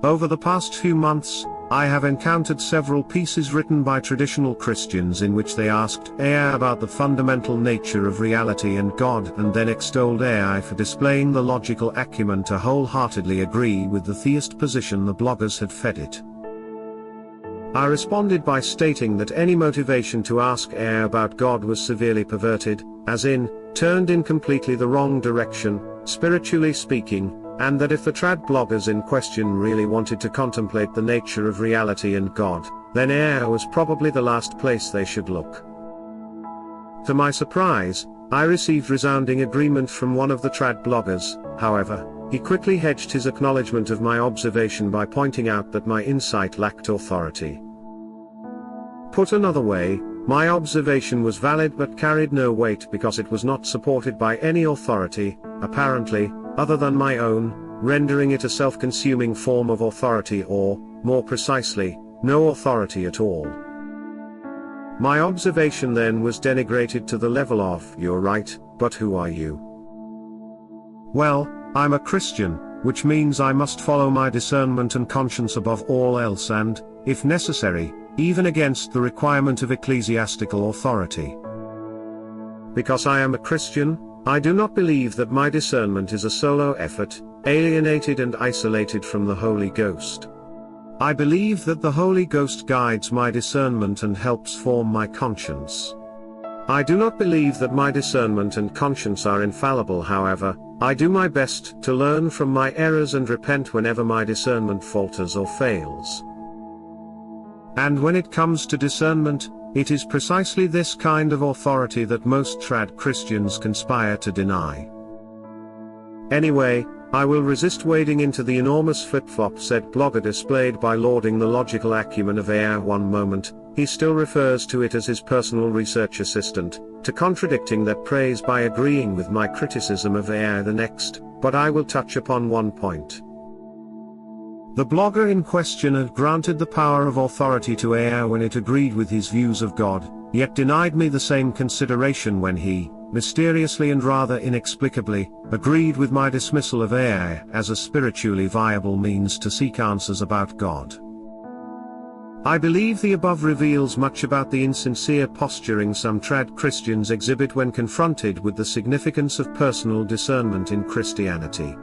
Over the past few months, I have encountered several pieces written by traditional Christians in which they asked AI about the fundamental nature of reality and God, and then extolled AI for displaying the logical acumen to wholeheartedly agree with the theist position the bloggers had fed it. I responded by stating that any motivation to ask AI about God was severely perverted, as in, turned in completely the wrong direction, spiritually speaking, and that if the trad bloggers in question really wanted to contemplate the nature of reality and God, then AI was probably the last place they should look. To my surprise, I received resounding agreement from one of the trad bloggers. However, he quickly hedged his acknowledgement of my observation by pointing out that my insight lacked authority. Put another way, my observation was valid but carried no weight because it was not supported by any authority, apparently, other than my own, rendering it a self-consuming form of authority, or, more precisely, no authority at all. My observation then was denigrated to the level of, "You're right, but who are you?" Well, I'm a Christian, which means I must follow my discernment and conscience above all else and, if necessary, even against the requirement of ecclesiastical authority. Because I am a Christian, I do not believe that my discernment is a solo effort, alienated and isolated from the Holy Ghost. I believe that the Holy Ghost guides my discernment and helps form my conscience. I do not believe that my discernment and conscience are infallible. However, I do my best to learn from my errors and repent whenever my discernment falters or fails. And when it comes to discernment, it is precisely this kind of authority that most trad Christians conspire to deny. Anyway, I will resist wading into the enormous flip-flop said blogger displayed by lauding the logical acumen of AI one moment, he still refers to it as his personal research assistant, to contradicting that praise by agreeing with my criticism of AI the next, but I will touch upon one point. The blogger in question had granted the power of authority to AI when it agreed with his views of God, yet denied me the same consideration when he, mysteriously and rather inexplicably, agreed with my dismissal of AI as a spiritually viable means to seek answers about God. I believe the above reveals much about the insincere posturing some trad Christians exhibit when confronted with the significance of personal discernment in Christianity.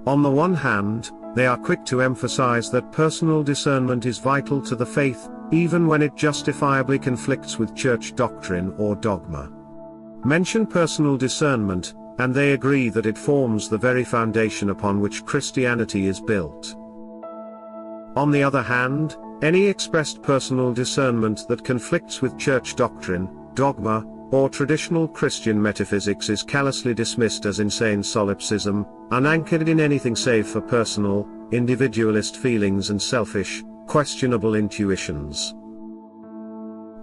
On the one hand, they are quick to emphasize that personal discernment is vital to the faith, even when it justifiably conflicts with church doctrine or dogma. Mention personal discernment, and they agree that it forms the very foundation upon which Christianity is built. On the other hand, any expressed personal discernment that conflicts with church doctrine, dogma, or traditional Christian metaphysics is callously dismissed as insane solipsism, unanchored in anything save for personal, individualist feelings and selfish, questionable intuitions.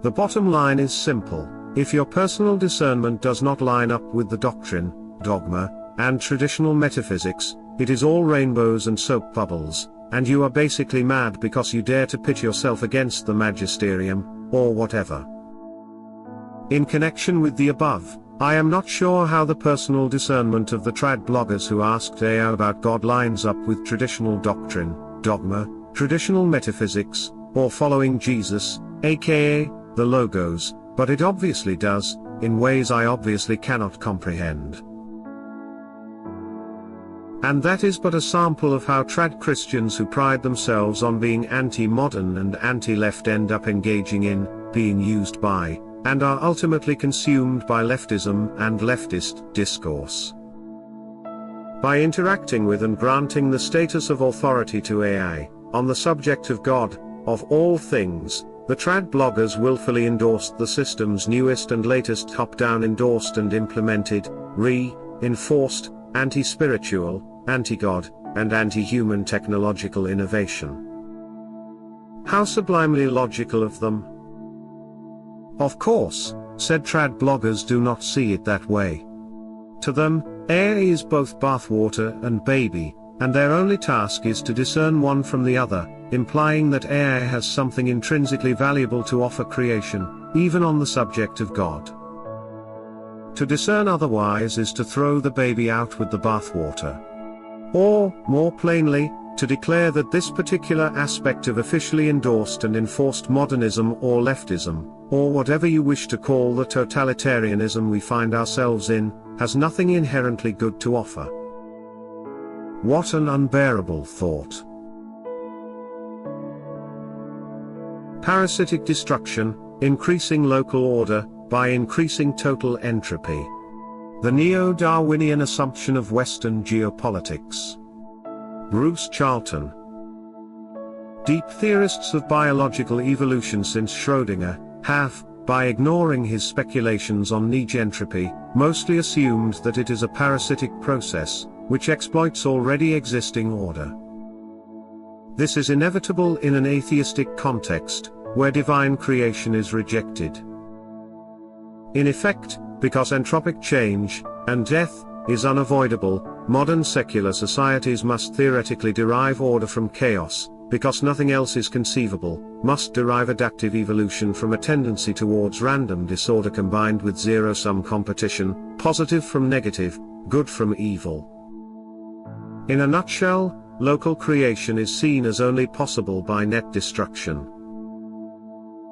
The bottom line is simple: if your personal discernment does not line up with the doctrine, dogma, and traditional metaphysics, it is all rainbows and soap bubbles, and you are basically mad because you dare to pit yourself against the magisterium, or whatever. in connection with the above, I am not sure how the personal discernment of the trad bloggers who asked AI about God lines up with traditional doctrine, dogma, traditional metaphysics, or following Jesus, aka the logos, but it obviously does, in ways I obviously cannot comprehend. And that is but a sample of how trad Christians who pride themselves on being anti-modern and anti-left end up engaging in, being used by, and are ultimately consumed by leftism and leftist discourse. By interacting with and granting the status of authority to AI, on the subject of God, of all things, the trad bloggers willfully endorsed the system's newest and latest top-down endorsed and implemented, re-enforced, anti-spiritual, anti-God, and anti-human technological innovation. How sublimely logical of them. Of course, said trad bloggers do not see it that way. To them, AI is both bathwater and baby, and their only task is to discern one from the other, implying that AI has something intrinsically valuable to offer creation, even on the subject of God. To discern otherwise is to throw the baby out with the bathwater. Or, more plainly, to declare that this particular aspect of officially endorsed and enforced modernism or leftism, or whatever you wish to call the totalitarianism we find ourselves in, has nothing inherently good to offer. What an unbearable thought. Parasitic destruction, increasing local order, by increasing total entropy. The Neo-Darwinian assumption of Western geopolitics. Bruce Charlton. Deep theorists of biological evolution since Schrödinger have, by ignoring his speculations on niche entropy, mostly assumed that it is a parasitic process, which exploits already existing order. This is inevitable in an atheistic context, where divine creation is rejected. In effect, because entropic change, and death, is unavoidable, modern secular societies must theoretically derive order from chaos, because nothing else is conceivable, must derive adaptive evolution from a tendency towards random disorder combined with zero-sum competition, positive from negative, good from evil. In a nutshell, local creation is seen as only possible by net destruction.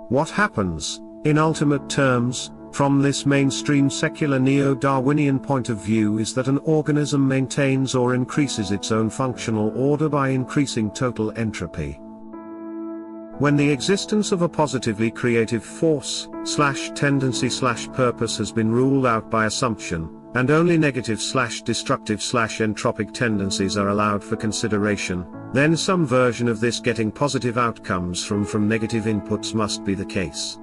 What happens, in ultimate terms, from this mainstream secular Neo-Darwinian point of view is that an organism maintains or increases its own functional order by increasing total entropy. When the existence of a positively creative force, tendency/purpose has been ruled out by assumption, and only negative/destructive/entropic tendencies are allowed for consideration, then some version of this getting positive outcomes from negative inputs must be the case.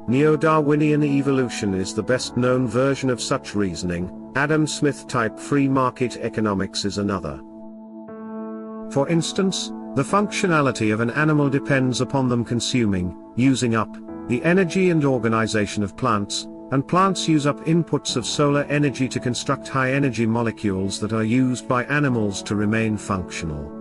Neo-Darwinian evolution is the best known version of such reasoning, Adam Smith-type free market economics is another. For instance, the functionality of an animal depends upon them consuming, using up, the energy and organization of plants, and plants use up inputs of solar energy to construct high-energy molecules that are used by animals to remain functional.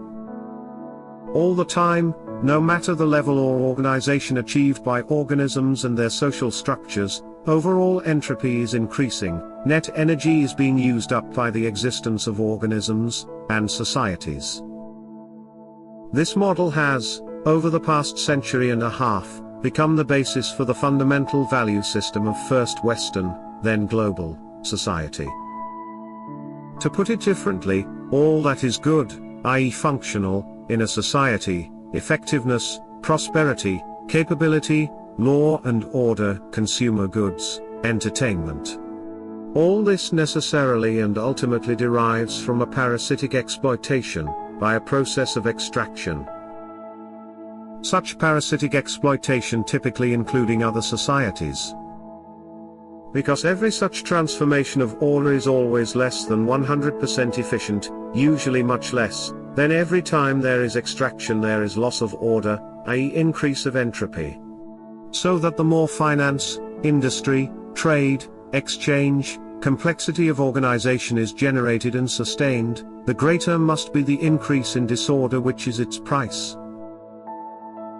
All the time, no matter the level or organization achieved by organisms and their social structures, overall entropy is increasing, net energy is being used up by the existence of organisms and societies. This model has, over the past century and a half, become the basis for the fundamental value system of first Western, then global, society. To put it differently, all that is good, i.e. functional, in a society, effectiveness, prosperity, capability, law and order, consumer goods, entertainment. All this necessarily and ultimately derives from a parasitic exploitation, by a process of extraction. Such parasitic exploitation typically including other societies. Because every such transformation of order is always less than 100% efficient, usually much less, then every time there is extraction there is loss of order, i.e. increase of entropy. So that the more finance, industry, trade, exchange, complexity of organization is generated and sustained, the greater must be the increase in disorder which is its price.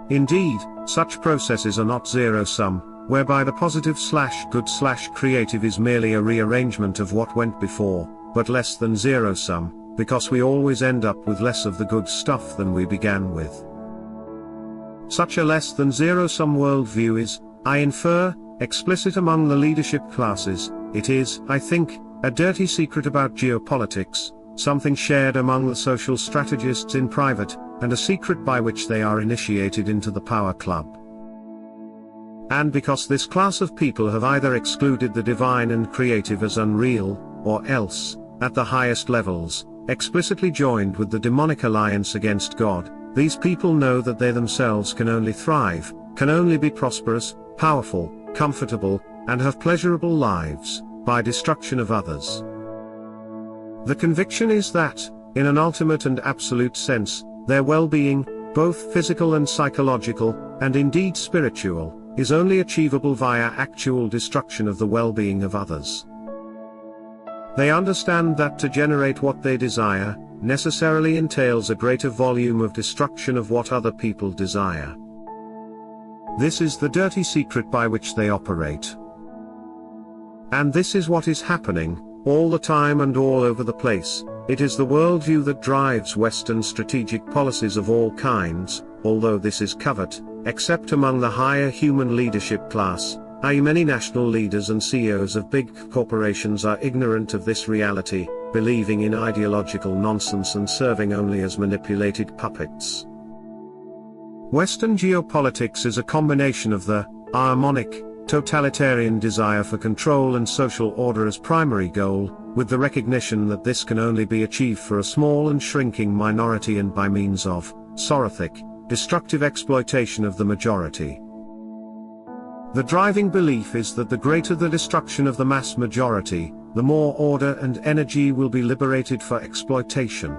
Indeed, such processes are not zero-sum, whereby the positive/good/creative is merely a rearrangement of what went before, but less than zero-sum, because we always end up with less of the good stuff than we began with. Such a less than zero-sum worldview is, I infer, explicit among the leadership classes. It is, I think, a dirty secret about geopolitics, something shared among the social strategists in private, and a secret by which they are initiated into the power club. And because this class of people have either excluded the divine and creative as unreal, or else, at the highest levels, explicitly joined with the demonic alliance against God, these people know that they themselves can only thrive, can only be prosperous, powerful, comfortable, and have pleasurable lives, by destruction of others. The conviction is that, in an ultimate and absolute sense, their well-being, both physical and psychological, and indeed spiritual, is only achievable via actual destruction of the well-being of others. They understand that to generate what they desire, necessarily entails a greater volume of destruction of what other people desire. This is the dirty secret by which they operate. And this is what is happening, all the time and all over the place. It is the worldview that drives Western strategic policies of all kinds, although this is covert, except among the higher human leadership class, i.e. many national leaders and CEOs of big corporations are ignorant of this reality, believing in ideological nonsense and serving only as manipulated puppets. Western geopolitics is a combination of the harmonic, totalitarian desire for control and social order as primary goal, with the recognition that this can only be achieved for a small and shrinking minority and by means of sorothic, destructive exploitation of the majority. The driving belief is that the greater the destruction of the mass majority, the more order and energy will be liberated for exploitation.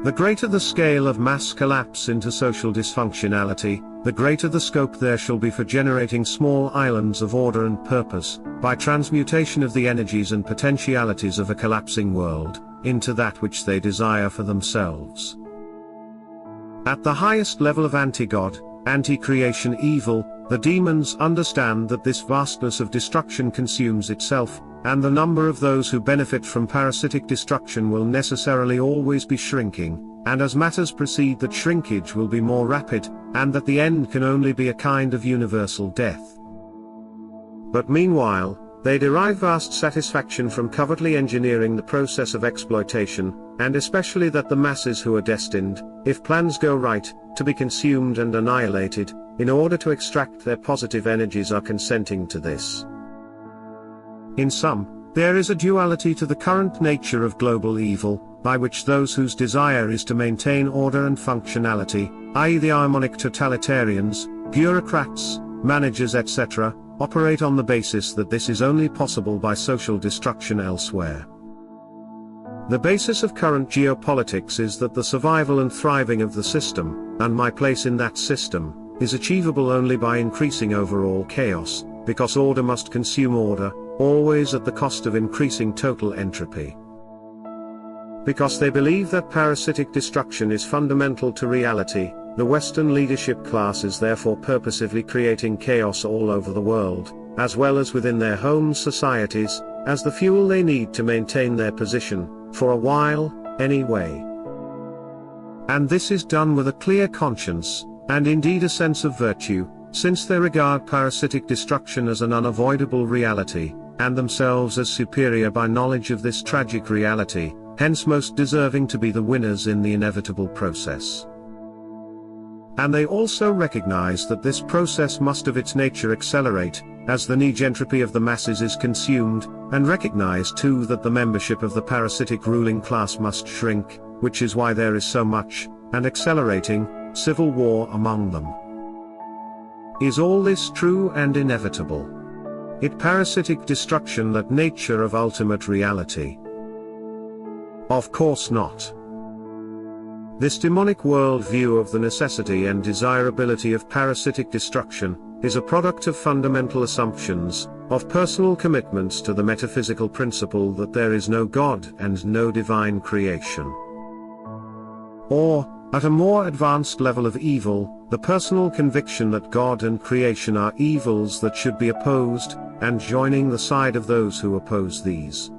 The greater the scale of mass collapse into social dysfunctionality, the greater the scope there shall be for generating small islands of order and purpose, by transmutation of the energies and potentialities of a collapsing world, into that which they desire for themselves. At the highest level of anti-God, anti-creation evil, the demons understand that this vastness of destruction consumes itself, and the number of those who benefit from parasitic destruction will necessarily always be shrinking, and as matters proceed that shrinkage will be more rapid, and that the end can only be a kind of universal death. But meanwhile, they derive vast satisfaction from covertly engineering the process of exploitation, and especially that the masses who are destined, if plans go right, to be consumed and annihilated, in order to extract their positive energies are consenting to this. In sum, there is a duality to the current nature of global evil, by which those whose desire is to maintain order and functionality, i.e. the harmonic totalitarians, bureaucrats, managers etc., operate on the basis that this is only possible by social destruction elsewhere. The basis of current geopolitics is that the survival and thriving of the system, and my place in that system, is achievable only by increasing overall chaos, because order must consume order, always at the cost of increasing total entropy. Because they believe that parasitic destruction is fundamental to reality, the Western leadership class is therefore purposively creating chaos all over the world, as well as within their home societies, as the fuel they need to maintain their position, for a while, anyway. And this is done with a clear conscience, and indeed a sense of virtue, since they regard parasitic destruction as an unavoidable reality, and themselves as superior by knowledge of this tragic reality, hence most deserving to be the winners in the inevitable process. And they also recognize that this process must of its nature accelerate, as the negentropy of the masses is consumed, and recognize too that the membership of the parasitic ruling class must shrink, which is why there is so much, and accelerating, civil war among them. Is all this true and inevitable? It parasitic destruction that nature of ultimate reality? Of course not. This demonic worldview of the necessity and desirability of parasitic destruction, is a product of fundamental assumptions, of personal commitments to the metaphysical principle that there is no God and no divine creation. Or, at a more advanced level of evil, the personal conviction that God and creation are evils that should be opposed, and joining the side of those who oppose these.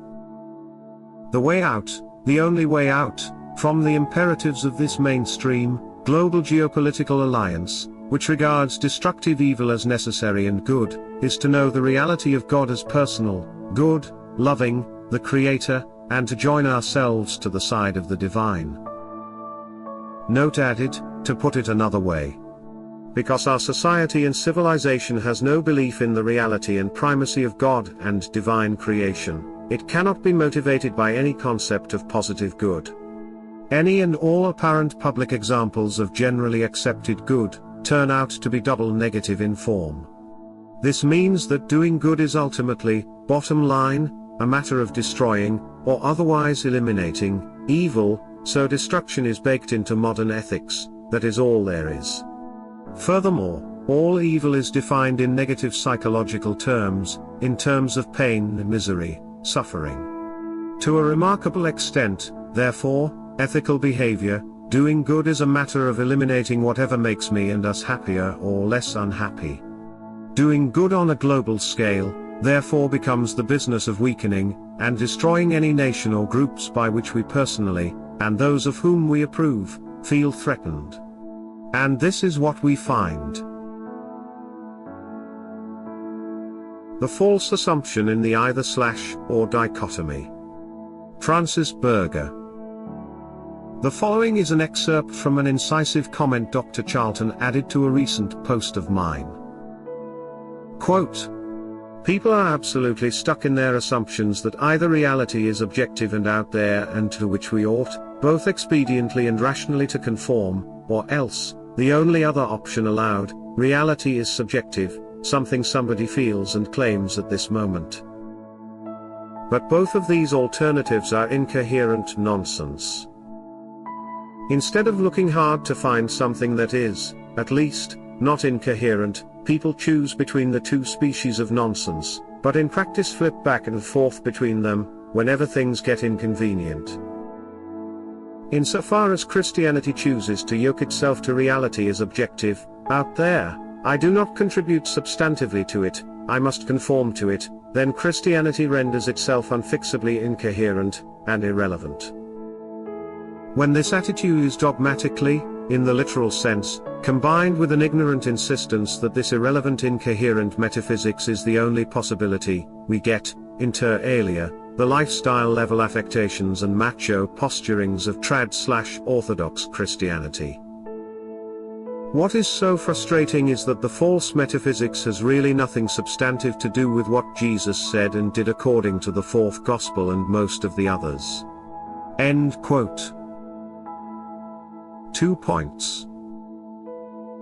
The way out, the only way out, from the imperatives of this mainstream, global geopolitical alliance, which regards destructive evil as necessary and good, is to know the reality of God as personal, good, loving, the Creator, and to join ourselves to the side of the divine. Note added, to put it another way. Because our society and civilization has no belief in the reality and primacy of God and divine creation, it cannot be motivated by any concept of positive good. Any and all apparent public examples of generally accepted good turn out to be double negative in form. This means that doing good is ultimately, bottom line, a matter of destroying, or otherwise eliminating, evil, so destruction is baked into modern ethics, that is all there is. Furthermore, all evil is defined in negative psychological terms, in terms of pain, misery, suffering. To a remarkable extent, therefore, ethical behavior, doing good is a matter of eliminating whatever makes me and us happier or less unhappy. Doing good on a global scale, therefore becomes the business of weakening, and destroying any nation or groups by which we personally, and those of whom we approve, feel threatened. And this is what we find. The false assumption in the either/or dichotomy. Francis Berger. The following is an excerpt from an incisive comment Dr. Charlton added to a recent post of mine. Quote, "People are absolutely stuck in their assumptions that either reality is objective and out there and to which we ought, both expediently and rationally to conform, or else, the only other option allowed, reality is subjective, something somebody feels and claims at this moment. But both of these alternatives are incoherent nonsense. Instead of looking hard to find something that is, at least, not incoherent, people choose between the two species of nonsense, but in practice flip back and forth between them, whenever things get inconvenient. Insofar as Christianity chooses to yoke itself to reality as objective, out there, I do not contribute substantively to it, I must conform to it, then Christianity renders itself unfixably incoherent, and irrelevant. When this attitude is dogmatically, in the literal sense, combined with an ignorant insistence that this irrelevant incoherent metaphysics is the only possibility, we get, inter alia, the lifestyle-level affectations and macho posturings of trad/orthodox Christianity. What is so frustrating is that the false metaphysics has really nothing substantive to do with what Jesus said and did according to the fourth gospel and most of the others." End quote. 2 points.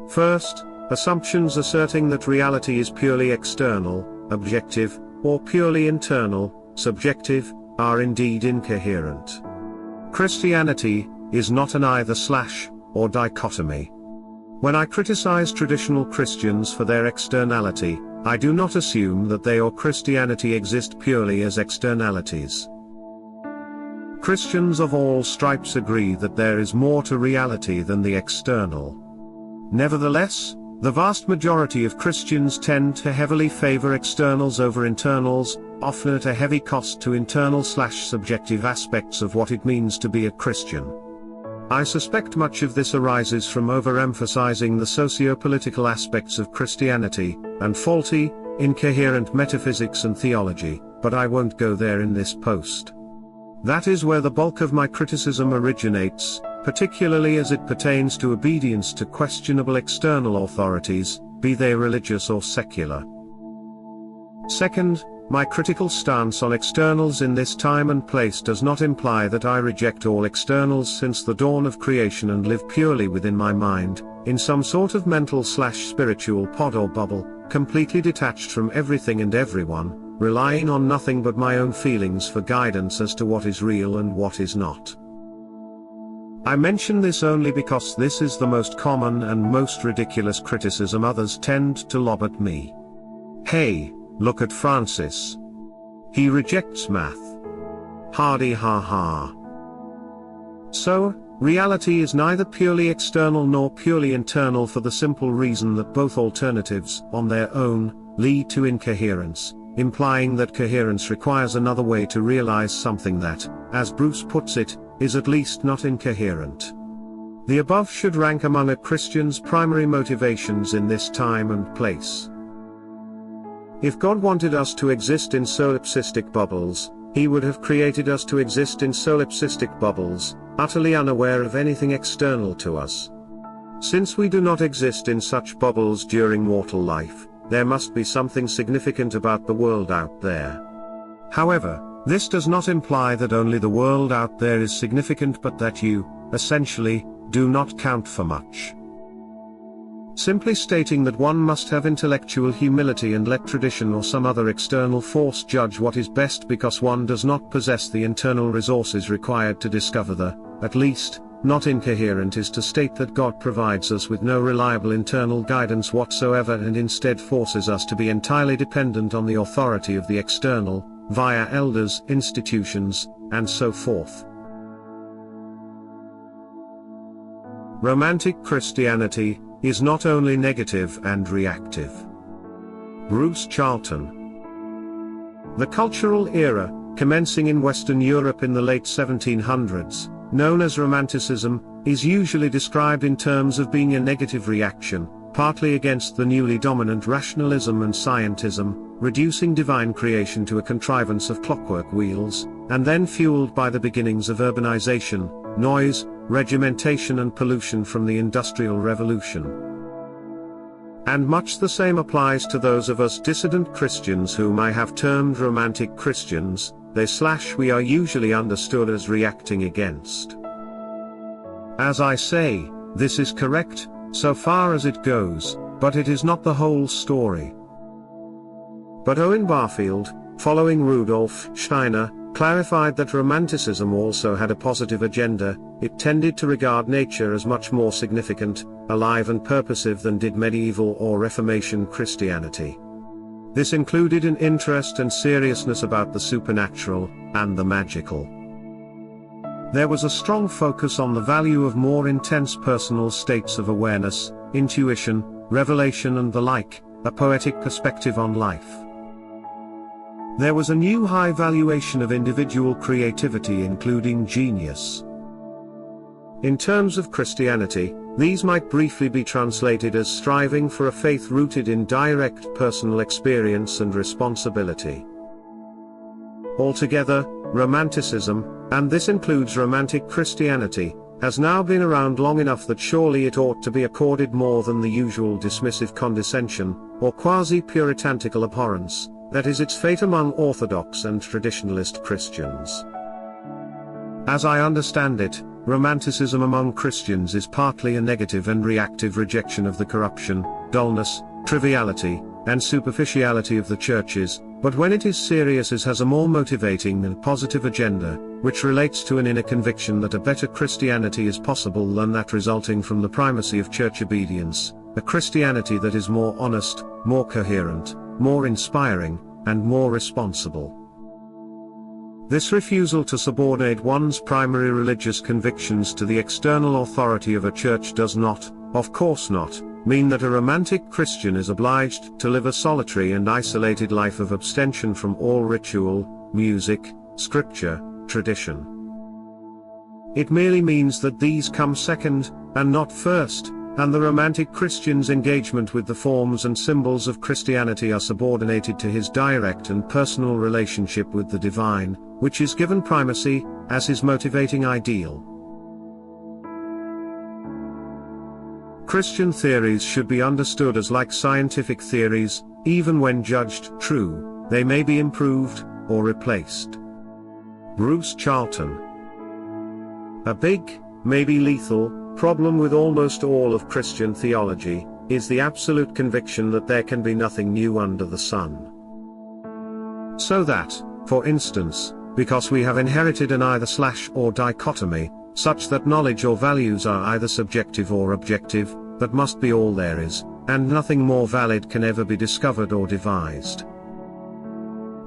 First, assumptions asserting that reality is purely external, objective, or purely internal, subjective, are indeed incoherent. Christianity is not an either/or dichotomy. When I criticize traditional Christians for their externality, I do not assume that they or Christianity exist purely as externalities. Christians of all stripes agree that there is more to reality than the external. Nevertheless, the vast majority of Christians tend to heavily favor externals over internals, often at a heavy cost to internal/subjective aspects of what it means to be a Christian. I suspect much of this arises from overemphasizing the socio-political aspects of Christianity, and faulty, incoherent metaphysics and theology, but I won't go there in this post. That is where the bulk of my criticism originates, particularly as it pertains to obedience to questionable external authorities, be they religious or secular. Second, my critical stance on externals in this time and place does not imply that I reject all externals since the dawn of creation and live purely within my mind, in some sort of mental/spiritual pod or bubble, completely detached from everything and everyone, relying on nothing but my own feelings for guidance as to what is real and what is not. I mention this only because this is the most common and most ridiculous criticism others tend to lob at me. Hey, look at Francis. He rejects math. Hardy ha ha. So, reality is neither purely external nor purely internal, for the simple reason that both alternatives, on their own, lead to incoherence, implying that coherence requires another way to realize something that, as Bruce puts it, is at least not incoherent. The above should rank among a Christian's primary motivations in this time and place. If God wanted us to exist in solipsistic bubbles, He would have created us to exist in solipsistic bubbles, utterly unaware of anything external to us. Since we do not exist in such bubbles during mortal life, there must be something significant about the world out there. However, this does not imply that only the world out there is significant, but that you, essentially, do not count for much. Simply stating that one must have intellectual humility and let tradition or some other external force judge what is best because one does not possess the internal resources required to discover the, at least, not incoherent, is to state that God provides us with no reliable internal guidance whatsoever and instead forces us to be entirely dependent on the authority of the external, via elders, institutions, and so forth. Romantic Christianity is not only negative and reactive. Bruce Charlton. The cultural era, commencing in Western Europe in the late 1700s, known as Romanticism, is usually described in terms of being a negative reaction, partly against the newly dominant rationalism and scientism, reducing divine creation to a contrivance of clockwork wheels, and then fueled by the beginnings of urbanization, noise, regimentation and pollution from the Industrial Revolution. And much the same applies to those of us dissident Christians whom I have termed romantic Christians. We are usually understood as reacting against. As I say, this is correct, so far as it goes, but it is not the whole story. But Owen Barfield, following Rudolf Steiner, clarified that Romanticism also had a positive agenda. It tended to regard nature as much more significant, alive and purposive than did medieval or Reformation Christianity. This included an interest and seriousness about the supernatural, and the magical. There was a strong focus on the value of more intense personal states of awareness, intuition, revelation and the like, a poetic perspective on life. There was a new high valuation of individual creativity, including genius. In terms of Christianity, these might briefly be translated as striving for a faith rooted in direct personal experience and responsibility. Altogether, Romanticism, and this includes Romantic Christianity, has now been around long enough that surely it ought to be accorded more than the usual dismissive condescension, or quasi-puritanical abhorrence, that is its fate among Orthodox and traditionalist Christians. As I understand it, Romanticism among Christians is partly a negative and reactive rejection of the corruption, dullness, triviality, and superficiality of the churches, but when it is serious it has a more motivating and positive agenda, which relates to an inner conviction that a better Christianity is possible than that resulting from the primacy of church obedience, a Christianity that is more honest, more coherent, more inspiring, and more responsible. This refusal to subordinate one's primary religious convictions to the external authority of a church does not, of course not, mean that a romantic Christian is obliged to live a solitary and isolated life of abstention from all ritual, music, scripture, tradition. It merely means that these come second, and not first, and the romantic Christian's engagement with the forms and symbols of Christianity are subordinated to his direct and personal relationship with the divine, which is given primacy, as his motivating ideal. Christian theories should be understood as like scientific theories. Even when judged true, they may be improved, or replaced. Bruce Charlton. A big, maybe lethal, problem with almost all of Christian theology, is the absolute conviction that there can be nothing new under the sun. So that, for instance, because we have inherited an either/or dichotomy, such that knowledge or values are either subjective or objective, that must be all there is, and nothing more valid can ever be discovered or devised.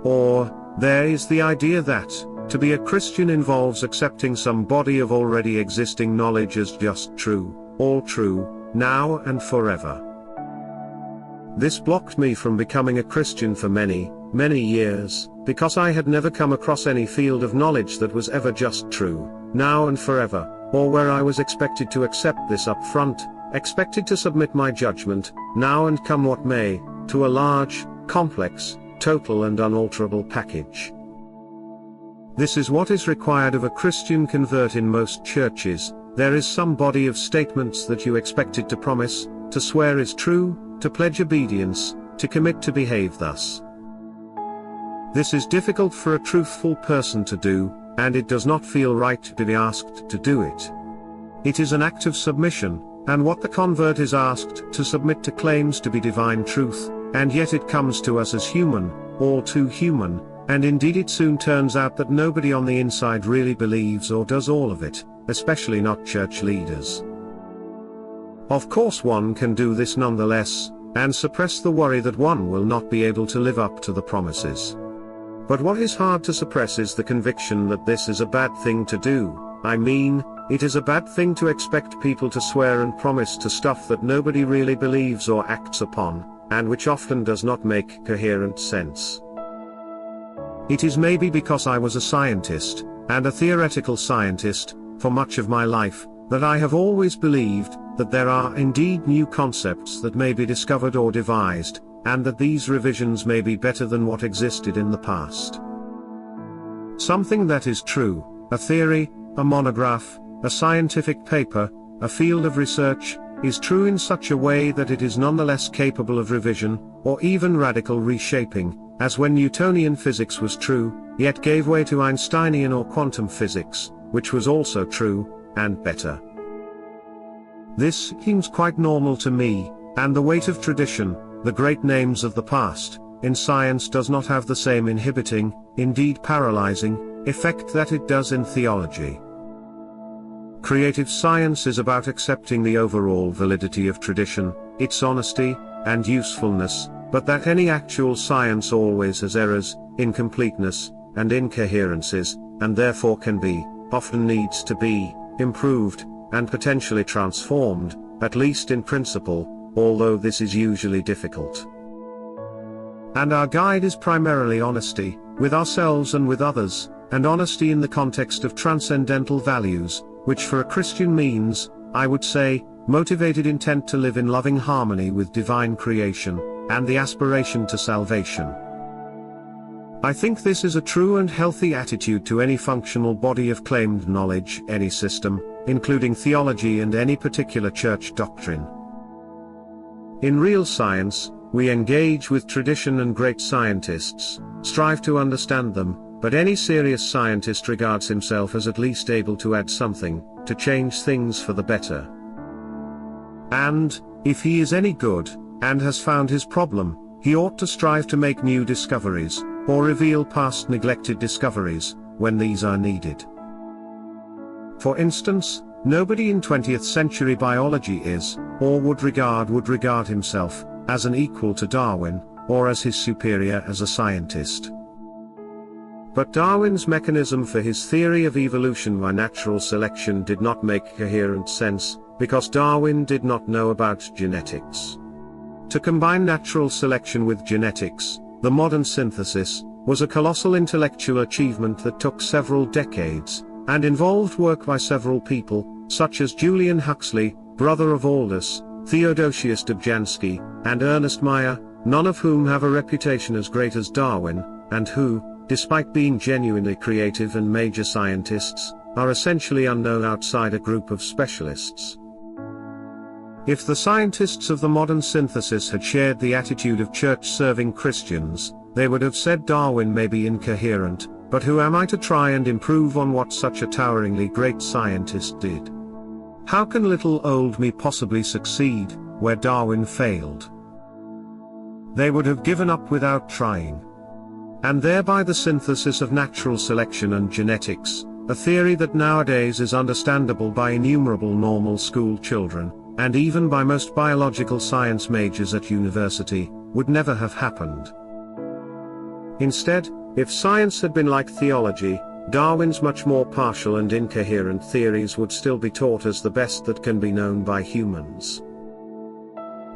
Or, there is the idea that, To be a Christian involves accepting some body of already existing knowledge as just true, all true, now and forever. This blocked me from becoming a Christian for many, many years, because I had never come across any field of knowledge that was ever just true, now and forever, or where I was expected to accept this up front, expected to submit my judgment, now and come what may, to a large, complex, total and unalterable package. This is what is required of a Christian convert in most churches. There is some body of statements that you expected to promise, to swear is true, to pledge obedience, to commit to behave thus. This is difficult for a truthful person to do, and it does not feel right to be asked to do it. It is an act of submission, and what the convert is asked to submit to claims to be divine truth, and yet it comes to us as human, all too human, and indeed it soon turns out that nobody on the inside really believes or does all of it, especially not church leaders. Of course one can do this nonetheless, and suppress the worry that one will not be able to live up to the promises. But what is hard to suppress is the conviction that this is a bad thing to do. I mean, it is a bad thing to expect people to swear and promise to stuff that nobody really believes or acts upon, and which often does not make coherent sense. It is maybe because I was a scientist, and a theoretical scientist, for much of my life, that I have always believed that there are indeed new concepts that may be discovered or devised, and that these revisions may be better than what existed in the past. Something that is true, a theory, a monograph, a scientific paper, a field of research, is true in such a way that it is nonetheless capable of revision, or even radical reshaping, as when Newtonian physics was true, yet gave way to Einsteinian or quantum physics, which was also true, and better. This seems quite normal to me, and the weight of tradition, the great names of the past, in science does not have the same inhibiting, indeed paralyzing, effect that it does in theology. Creative science is about accepting the overall validity of tradition, its honesty, and usefulness, but that any actual science always has errors, incompleteness, and incoherences, and therefore can be, often needs to be, improved, and potentially transformed, at least in principle, although this is usually difficult. And our guide is primarily honesty, with ourselves and with others, and honesty in the context of transcendental values, which for a Christian means, I would say, motivated intent to live in loving harmony with divine creation, and the aspiration to salvation. I think this is a true and healthy attitude to any functional body of claimed knowledge, any system, including theology and any particular church doctrine. In real science, we engage with tradition and great scientists, strive to understand them, but any serious scientist regards himself as at least able to add something, to change things for the better. And, if he is any good, and has found his problem, he ought to strive to make new discoveries, or reveal past neglected discoveries, when these are needed. For instance, nobody in 20th century biology is, or would regard himself, as an equal to Darwin, or as his superior as a scientist. But Darwin's mechanism for his theory of evolution by natural selection did not make coherent sense, because Darwin did not know about genetics. To combine natural selection with genetics, the modern synthesis, was a colossal intellectual achievement that took several decades, and involved work by several people, such as Julian Huxley, brother of Aldous, Theodosius Dobzhansky, and Ernest Mayr, none of whom have a reputation as great as Darwin, and who, despite being genuinely creative and major scientists, are essentially unknown outside a group of specialists. If the scientists of the modern synthesis had shared the attitude of church-serving Christians, they would have said Darwin may be incoherent, but who am I to try and improve on what such a toweringly great scientist did? How can little old me possibly succeed, where Darwin failed? They would have given up without trying. And thereby the synthesis of natural selection and genetics, a theory that nowadays is understandable by innumerable normal school children, and even by most biological science majors at university, would never have happened. Instead, if science had been like theology, Darwin's much more partial and incoherent theories would still be taught as the best that can be known by humans.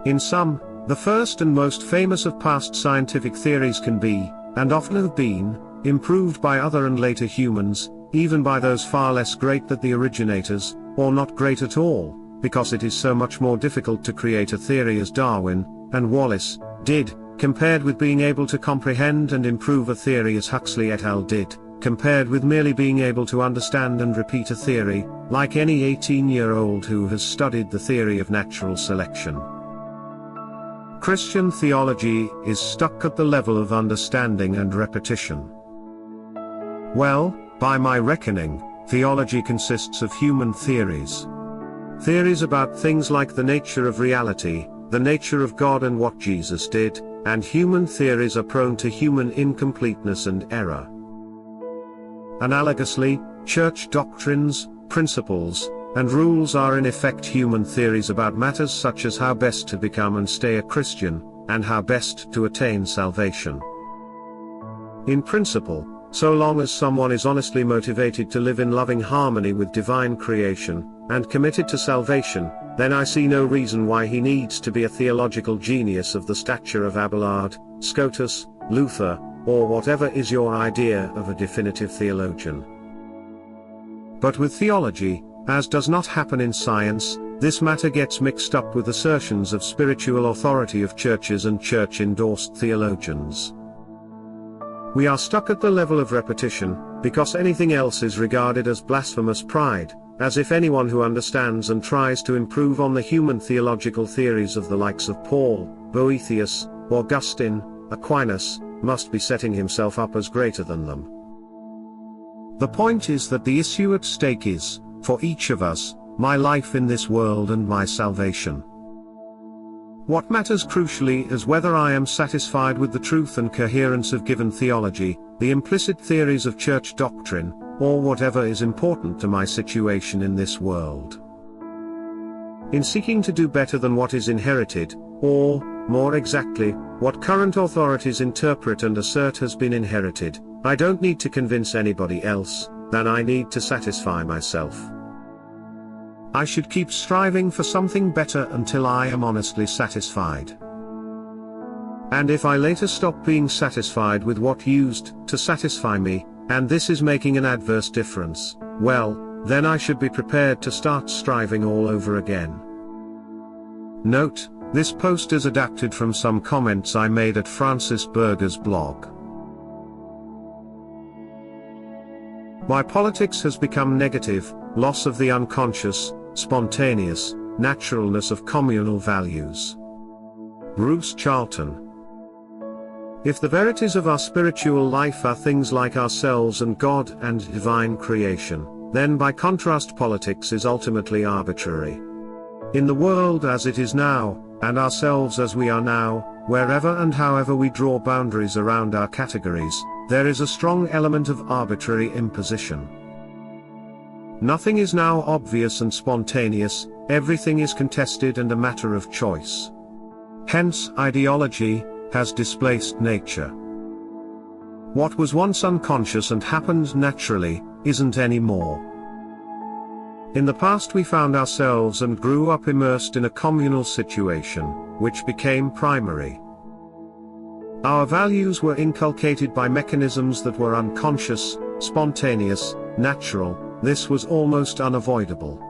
In sum, the first and most famous of past scientific theories can be, and often have been, improved by other and later humans, even by those far less great than the originators, or not great at all, because it is so much more difficult to create a theory as Darwin, and Wallace, did, compared with being able to comprehend and improve a theory as Huxley et al. Did, compared with merely being able to understand and repeat a theory, like any 18-year-old who has studied the theory of natural selection. Christian theology is stuck at the level of understanding and repetition. Well, by my reckoning, theology consists of human theories. Theories about things like the nature of reality, the nature of God and what Jesus did, and human theories are prone to human incompleteness and error. Analogously, church doctrines, principles, and rules are in effect human theories about matters such as how best to become and stay a Christian, and how best to attain salvation. In principle, so long as someone is honestly motivated to live in loving harmony with divine creation, and committed to salvation, then I see no reason why he needs to be a theological genius of the stature of Abelard, Scotus, Luther, or whatever is your idea of a definitive theologian. But with theology, as does not happen in science, this matter gets mixed up with assertions of spiritual authority of churches and church-endorsed theologians. We are stuck at the level of repetition, because anything else is regarded as blasphemous pride, as if anyone who understands and tries to improve on the human theological theories of the likes of Paul, Boethius, Augustine, Aquinas, must be setting himself up as greater than them. The point is that the issue at stake is, for each of us, my life in this world and my salvation. What matters crucially is whether I am satisfied with the truth and coherence of given theology, the implicit theories of church doctrine, or whatever is important to my situation in this world. In seeking to do better than what is inherited, or, more exactly, what current authorities interpret and assert has been inherited, I don't need to convince anybody else, than I need to satisfy myself. I should keep striving for something better until I am honestly satisfied. And if I later stop being satisfied with what used to satisfy me, and this is making an adverse difference, well, then I should be prepared to start striving all over again. Note, this post is adapted from some comments I made at Francis Berger's blog. Why politics has become negative, loss of the unconscious, spontaneous, naturalness of communal values. Bruce Charlton. If the verities of our spiritual life are things like ourselves and God and divine creation, then by contrast politics is ultimately arbitrary. In the world as it is now, and ourselves as we are now, wherever and however we draw boundaries around our categories, there is a strong element of arbitrary imposition. Nothing is now obvious and spontaneous, everything is contested and a matter of choice. Hence, ideology has displaced nature. What was once unconscious and happened naturally, isn't anymore. In the past we found ourselves and grew up immersed in a communal situation, which became primary. Our values were inculcated by mechanisms that were unconscious, spontaneous, natural. This was almost unavoidable.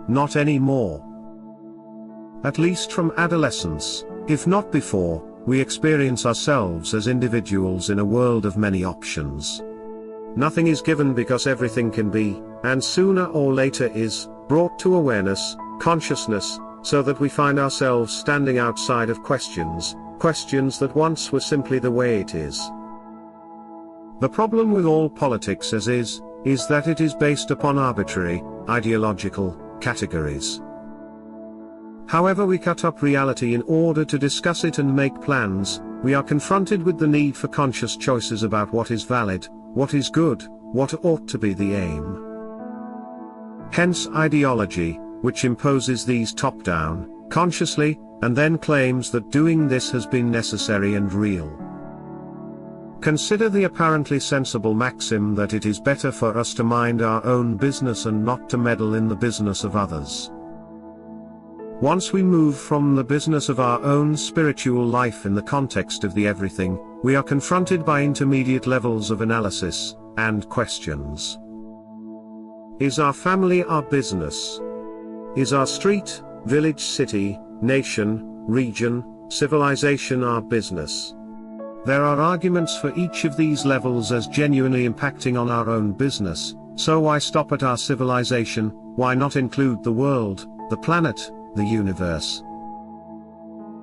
Not anymore. At least from adolescence, if not before, we experience ourselves as individuals in a world of many options. Nothing is given because everything can be, and sooner or later is, brought to awareness, consciousness, so that we find ourselves standing outside of questions that once were simply the way it is. The problem with all politics as is that it is based upon arbitrary, ideological, categories. However we cut up reality in order to discuss it and make plans, we are confronted with the need for conscious choices about what is valid, what is good, what ought to be the aim. Hence ideology, which imposes these top-down, consciously, and then claims that doing this has been necessary and real. Consider the apparently sensible maxim that it is better for us to mind our own business and not to meddle in the business of others. Once we move from the business of our own spiritual life in the context of the everything, we are confronted by intermediate levels of analysis and questions. Is our family our business? Is our street, village, city, nation, region, civilization our business? There are arguments for each of these levels as genuinely impacting on our own business, so why stop at our civilization? Why not include the world, the planet, the universe?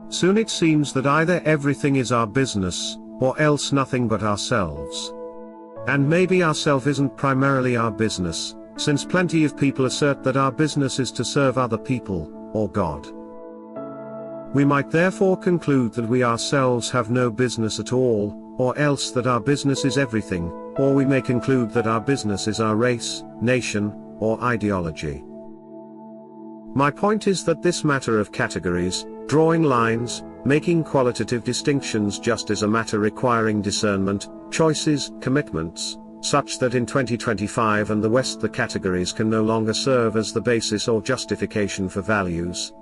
Soon it seems that either everything is our business, or else nothing but ourselves. And maybe ourself isn't primarily our business, since plenty of people assert that our business is to serve other people, or God. We might therefore conclude that we ourselves have no business at all, or else that our business is everything, or we may conclude that our business is our race, nation, or ideology. My point is that this matter of categories, drawing lines, making qualitative distinctions just is a matter requiring discernment, choices, commitments, such that in 2025 and the West the categories can no longer serve as the basis or justification for values.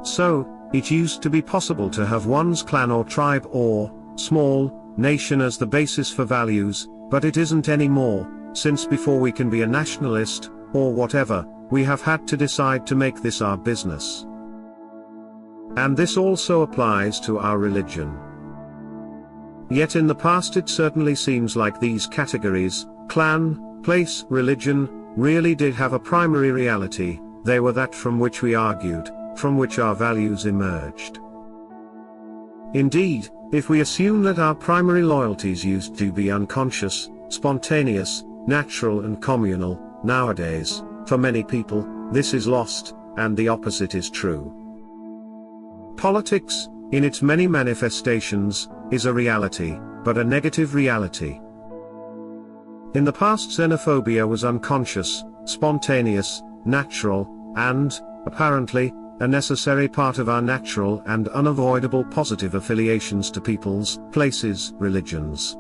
So, it used to be possible to have one's clan or tribe or small nation as the basis for values, but it isn't anymore, since before we can be a nationalist, or whatever, we have had to decide to make this our business. And this also applies to our religion. Yet in the past it certainly seems like these categories, clan, place, religion, really did have a primary reality. They were that from which we argued, from which our values emerged. Indeed, if we assume that our primary loyalties used to be unconscious, spontaneous, natural and communal, nowadays, for many people, this is lost, and the opposite is true. Politics, in its many manifestations, is a reality, but a negative reality. In the past, xenophobia was unconscious, spontaneous, natural, and, apparently, a necessary part of our natural and unavoidable positive affiliations to peoples, places, religions.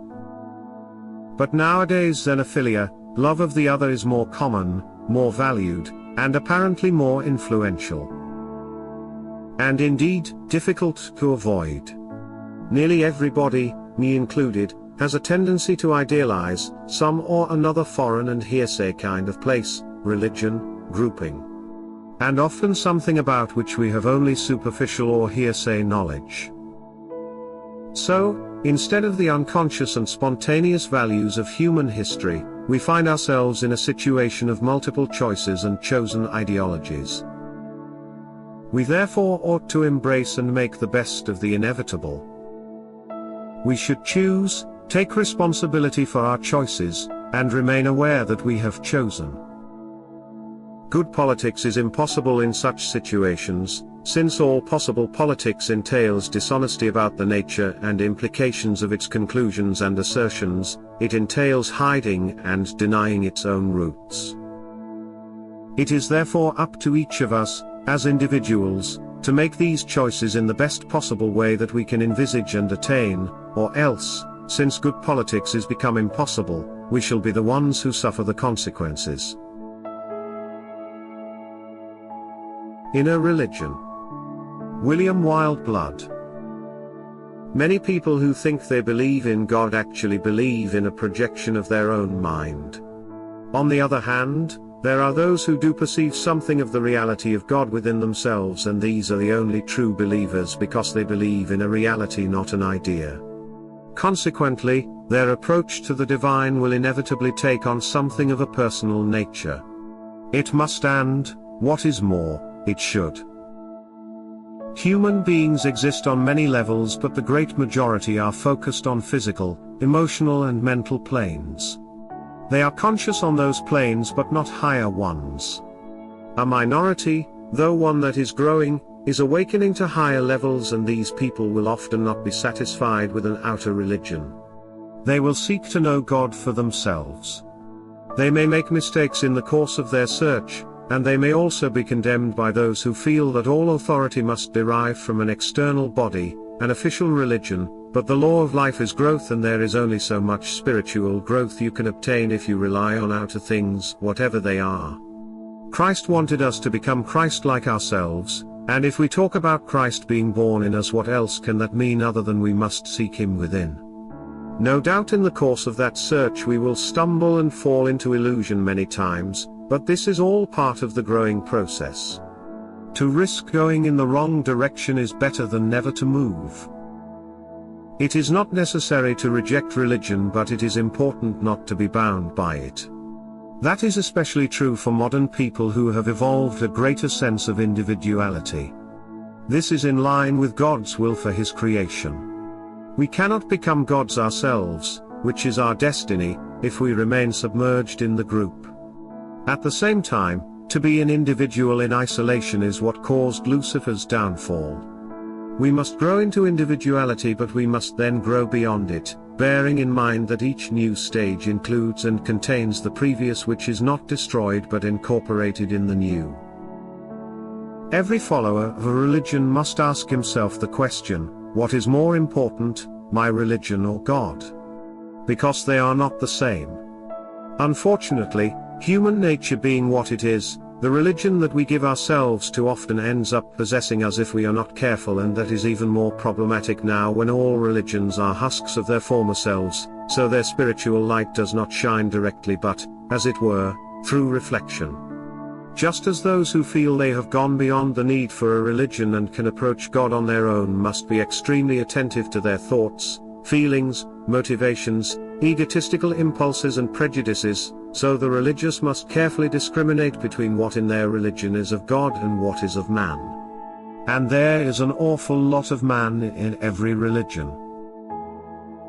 But nowadays xenophilia, love of the other, is more common, more valued, and apparently more influential. And indeed, difficult to avoid. Nearly everybody, me included, has a tendency to idealize some or another foreign and hearsay kind of place, religion, grouping. And often something about which we have only superficial or hearsay knowledge. So, instead of the unconscious and spontaneous values of human history, we find ourselves in a situation of multiple choices and chosen ideologies. We therefore ought to embrace and make the best of the inevitable. We should choose, take responsibility for our choices, and remain aware that we have chosen. Good politics is impossible in such situations, since all possible politics entails dishonesty about the nature and implications of its conclusions and assertions. It entails hiding and denying its own roots. It is therefore up to each of us, as individuals, to make these choices in the best possible way that we can envisage and attain, or else, since good politics is become impossible, we shall be the ones who suffer the consequences. Inner religion. William Wildblood. Many people who think they believe in God actually believe in a projection of their own mind. On the other hand, there are those who do perceive something of the reality of God within themselves, and these are the only true believers because they believe in a reality, not an idea. Consequently, their approach to the divine will inevitably take on something of a personal nature. It must, and, what is more, it should. Human beings exist on many levels, but the great majority are focused on physical, emotional and mental planes. They are conscious on those planes but not higher ones. A minority, though one that is growing, is awakening to higher levels, and these people will often not be satisfied with an outer religion. They will seek to know God for themselves. They may make mistakes in the course of their search, and they may also be condemned by those who feel that all authority must derive from an external body, an official religion, but the law of life is growth, and there is only so much spiritual growth you can obtain if you rely on outer things, whatever they are. Christ wanted us to become Christ-like ourselves, and if we talk about Christ being born in us, what else can that mean other than we must seek him within? No doubt in the course of that search we will stumble and fall into illusion many times, but this is all part of the growing process. To risk going in the wrong direction is better than never to move. It is not necessary to reject religion, but it is important not to be bound by it. That is especially true for modern people who have evolved a greater sense of individuality. This is in line with God's will for his creation. We cannot become gods ourselves, which is our destiny, if we remain submerged in the group. At the same time, to be an individual in isolation is what caused Lucifer's downfall. We must grow into individuality, but we must then grow beyond it, bearing in mind that each new stage includes and contains the previous, which is not destroyed but incorporated in the new. Every follower of a religion must ask himself the question, what is more important, my religion or God? Because they are not the same. Unfortunately, human nature being what it is, the religion that we give ourselves to often ends up possessing us if we are not careful, and that is even more problematic now when all religions are husks of their former selves, so their spiritual light does not shine directly but, as it were, through reflection. Just as those who feel they have gone beyond the need for a religion and can approach God on their own must be extremely attentive to their thoughts, feelings, motivations, egotistical impulses and prejudices, so the religious must carefully discriminate between what in their religion is of God and what is of man. And there is an awful lot of man in every religion.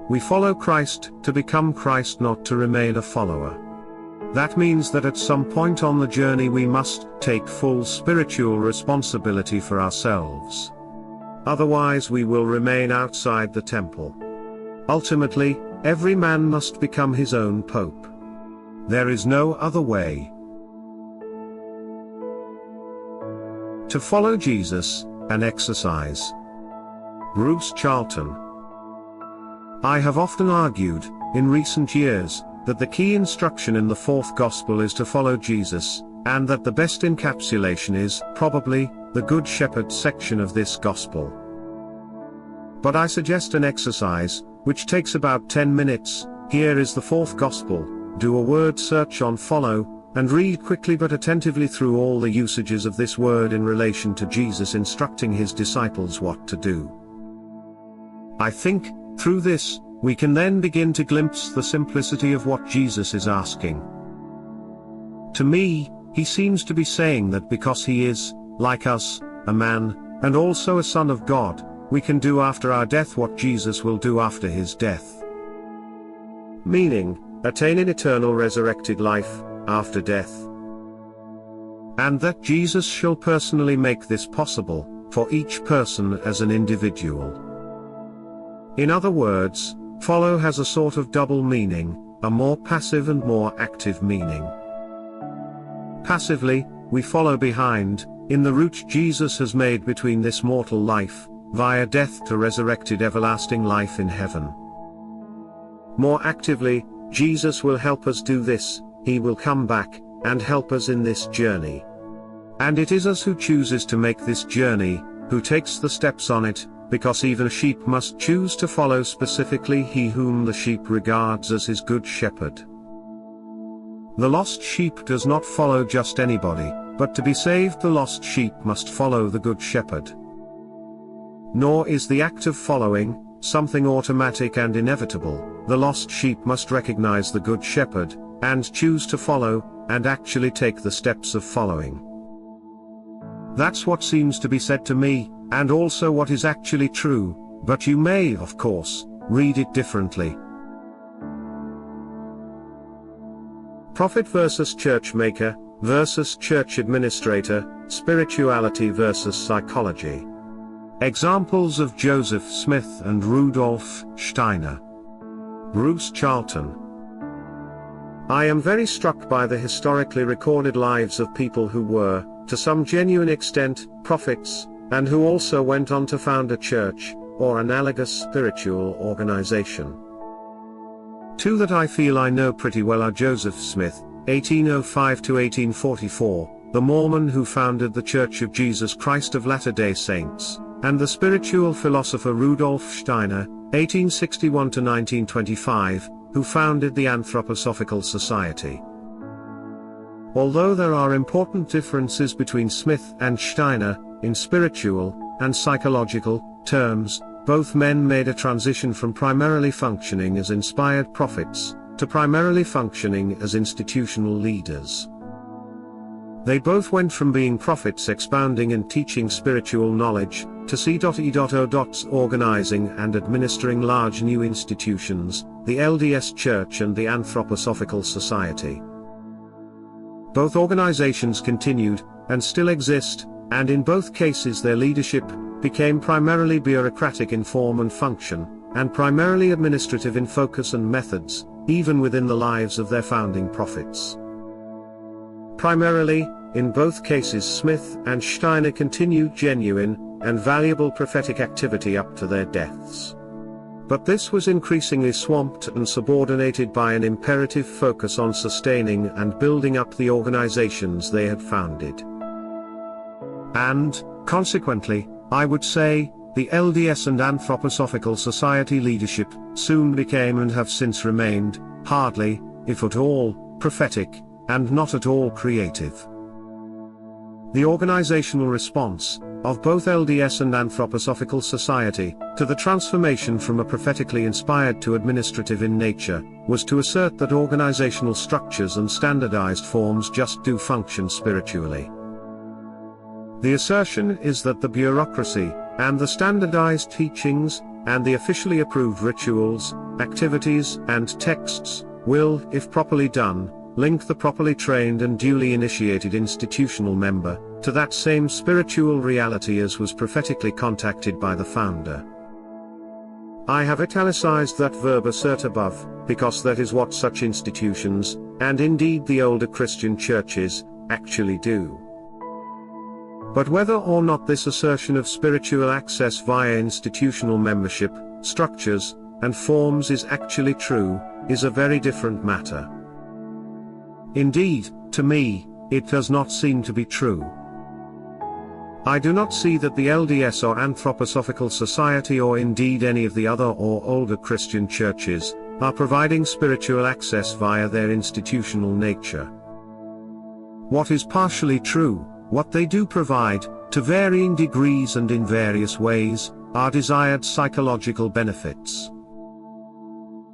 We follow Christ to become Christ, not to remain a follower. That means that at some point on the journey we must take full spiritual responsibility for ourselves. Otherwise we will remain outside the temple. Ultimately, every man must become his own pope. There is no other way. To follow Jesus, an exercise. Bruce Charlton. I have often argued, in recent years, that the key instruction in the fourth gospel is to follow Jesus, and that the best encapsulation is, probably, the Good Shepherd section of this gospel. But I suggest an exercise, which takes about 10 minutes. Here is the fourth gospel. Do a word search on follow, and read quickly but attentively through all the usages of this word in relation to Jesus instructing his disciples what to do. I think, through this, we can then begin to glimpse the simplicity of what Jesus is asking. To me, he seems to be saying that because he is, like us, a man, and also a son of God, we can do after our death what Jesus will do after his death. Meaning, attain an eternal resurrected life, after death. And that Jesus shall personally make this possible, for each person as an individual. In other words, follow has a sort of double meaning, a more passive and more active meaning. Passively, we follow behind, in the route Jesus has made between this mortal life, via death to resurrected everlasting life in heaven. More actively, Jesus will help us do this, he will come back, and help us in this journey. And it is us who chooses to make this journey, who takes the steps on it, because even sheep must choose to follow specifically he whom the sheep regards as his good shepherd. The lost sheep does not follow just anybody, but to be saved the lost sheep must follow the good shepherd. Nor is the act of following something automatic and inevitable. The lost sheep must recognize the good shepherd, and choose to follow, and actually take the steps of following. That's what seems to be said to me, and also what is actually true, but you may, of course, read it differently. Prophet versus churchmaker, versus church administrator, spirituality versus psychology. Examples of Joseph Smith and Rudolf Steiner. Bruce Charlton. I am very struck by the historically recorded lives of people who were, to some genuine extent, prophets, and who also went on to found a church, or analogous spiritual organization. Two that I feel I know pretty well are Joseph Smith, 1805 to 1844, the Mormon who founded the Church of Jesus Christ of Latter-day Saints, and the spiritual philosopher Rudolf Steiner, 1861 to 1925, who founded the Anthroposophical Society. Although there are important differences between Smith and Steiner, in spiritual and psychological terms, both men made a transition from primarily functioning as inspired prophets, to primarily functioning as institutional leaders. They both went from being prophets expounding and teaching spiritual knowledge, to C.E.O. organizing and administering large new institutions, the LDS Church and the Anthroposophical Society. Both organizations continued, and still exist, and in both cases their leadership became primarily bureaucratic in form and function, and primarily administrative in focus and methods, even within the lives of their founding prophets. Primarily, in both cases Smith and Steiner continued genuine and valuable prophetic activity up to their deaths. But this was increasingly swamped and subordinated by an imperative focus on sustaining and building up the organizations they had founded. And, consequently, I would say, the LDS and Anthroposophical Society leadership soon became and have since remained, hardly, if at all, prophetic, and not at all creative. The organizational response of both LDS and Anthroposophical Society to the transformation from a prophetically inspired to administrative in nature was to assert that organizational structures and standardized forms just do function spiritually. The assertion is that the bureaucracy, and the standardized teachings, and the officially approved rituals, activities, and texts, will, if properly done, link the properly trained and duly initiated institutional member to that same spiritual reality as was prophetically contacted by the founder. I have italicized that verb assert above, because that is what such institutions, and indeed the older Christian churches, actually do. But whether or not this assertion of spiritual access via institutional membership, structures, and forms is actually true, is a very different matter. Indeed, to me, it does not seem to be true. I do not see that the LDS or Anthroposophical Society or indeed any of the other or older Christian churches, are providing spiritual access via their institutional nature. What is partially true, what they do provide, to varying degrees and in various ways, are desired psychological benefits.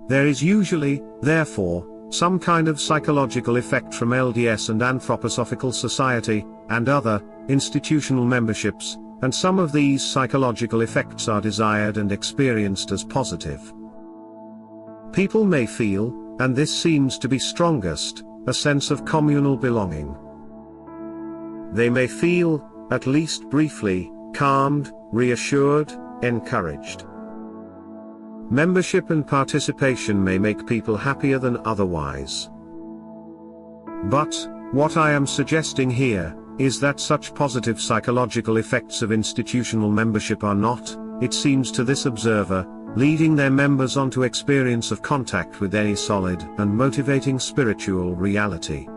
There is usually, therefore, some kind of psychological effect from LDS and Anthroposophical Society, and other, institutional memberships, and some of these psychological effects are desired and experienced as positive. People may feel, and this seems to be strongest, a sense of communal belonging. They may feel, at least briefly, calmed, reassured, encouraged. Membership and participation may make people happier than otherwise. But, what I am suggesting here, is that such positive psychological effects of institutional membership are not, it seems to this observer, leading their members on to experience of contact with any solid and motivating spiritual reality.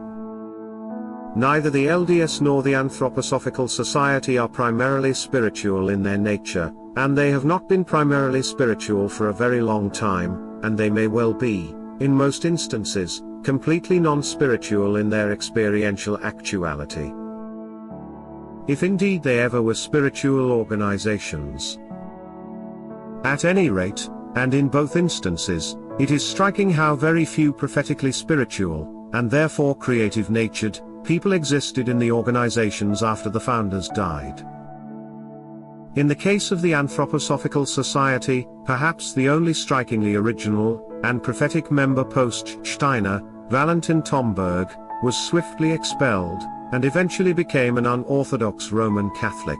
Neither the LDS nor the Anthroposophical Society are primarily spiritual in their nature, and they have not been primarily spiritual for a very long time, and they may well be, in most instances, completely non-spiritual in their experiential actuality. If indeed they ever were spiritual organizations. At any rate, and in both instances, it is striking how very few prophetically spiritual, and therefore creative-natured, people existed in the organizations after the founders died. In the case of the Anthroposophical Society, perhaps the only strikingly original, and prophetic member post-Steiner, Valentin Tomberg, was swiftly expelled, and eventually became an unorthodox Roman Catholic.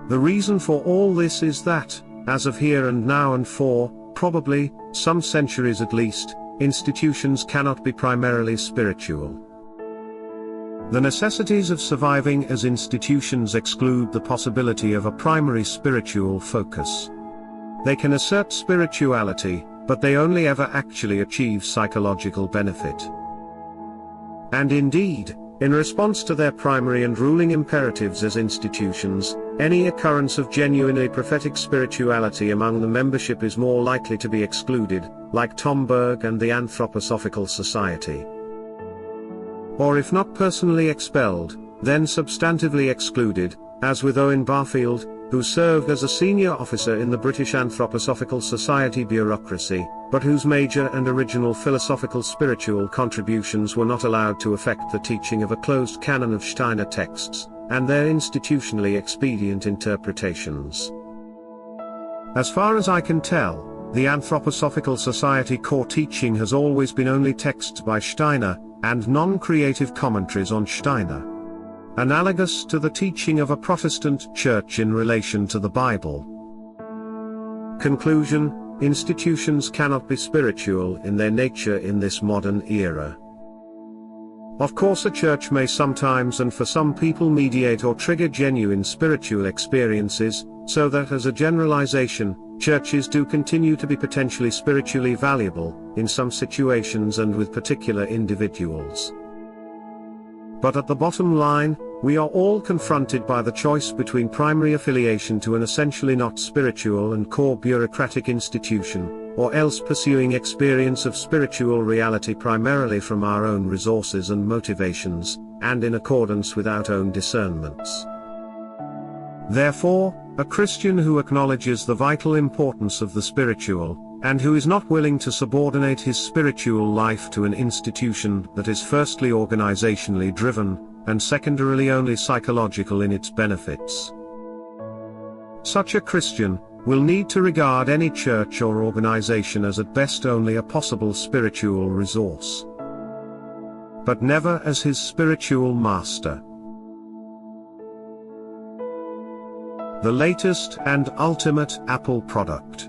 The reason for all this is that, as of here and now and for, probably, some centuries at least, institutions cannot be primarily spiritual. The necessities of surviving as institutions exclude the possibility of a primary spiritual focus. They can assert spirituality, but they only ever actually achieve psychological benefit. And indeed, in response to their primary and ruling imperatives as institutions, any occurrence of genuinely prophetic spirituality among the membership is more likely to be excluded, like Tom Berg and the Anthroposophical Society. Or if not personally expelled, then substantively excluded, as with Owen Barfield, who served as a senior officer in the British Anthroposophical Society bureaucracy, but whose major and original philosophical spiritual contributions were not allowed to affect the teaching of a closed canon of Steiner texts, and their institutionally expedient interpretations. As far as I can tell, the Anthroposophical Society core teaching has always been only texts by Steiner, and non-creative commentaries on Steiner. Analogous to the teaching of a Protestant church in relation to the Bible. Conclusion: institutions cannot be spiritual in their nature in this modern era. Of course, a church may sometimes and for some people mediate or trigger genuine spiritual experiences, so that as a generalization, churches do continue to be potentially spiritually valuable, in some situations and with particular individuals. But at the bottom line, we are all confronted by the choice between primary affiliation to an essentially not spiritual and core bureaucratic institution, or else pursuing experience of spiritual reality primarily from our own resources and motivations, and in accordance with our own discernments. Therefore, a Christian who acknowledges the vital importance of the spiritual, and who is not willing to subordinate his spiritual life to an institution that is firstly organizationally driven, and secondarily only psychological in its benefits. Such a Christian will need to regard any church or organization as at best only a possible spiritual resource, but never as his spiritual master. The latest and ultimate Apple product.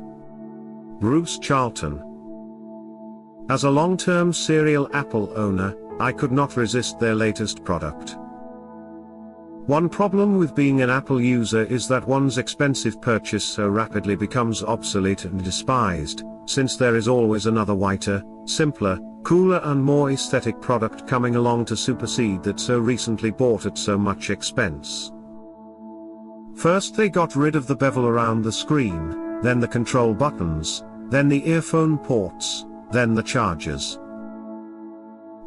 Bruce Charlton. As a long-term serial Apple owner, I could not resist their latest product. One problem with being an Apple user is that one's expensive purchase so rapidly becomes obsolete and despised, since there is always another whiter, simpler, cooler and more aesthetic product coming along to supersede that so recently bought at so much expense. First they got rid of the bevel around the screen, then the control buttons, then the earphone ports, then the chargers.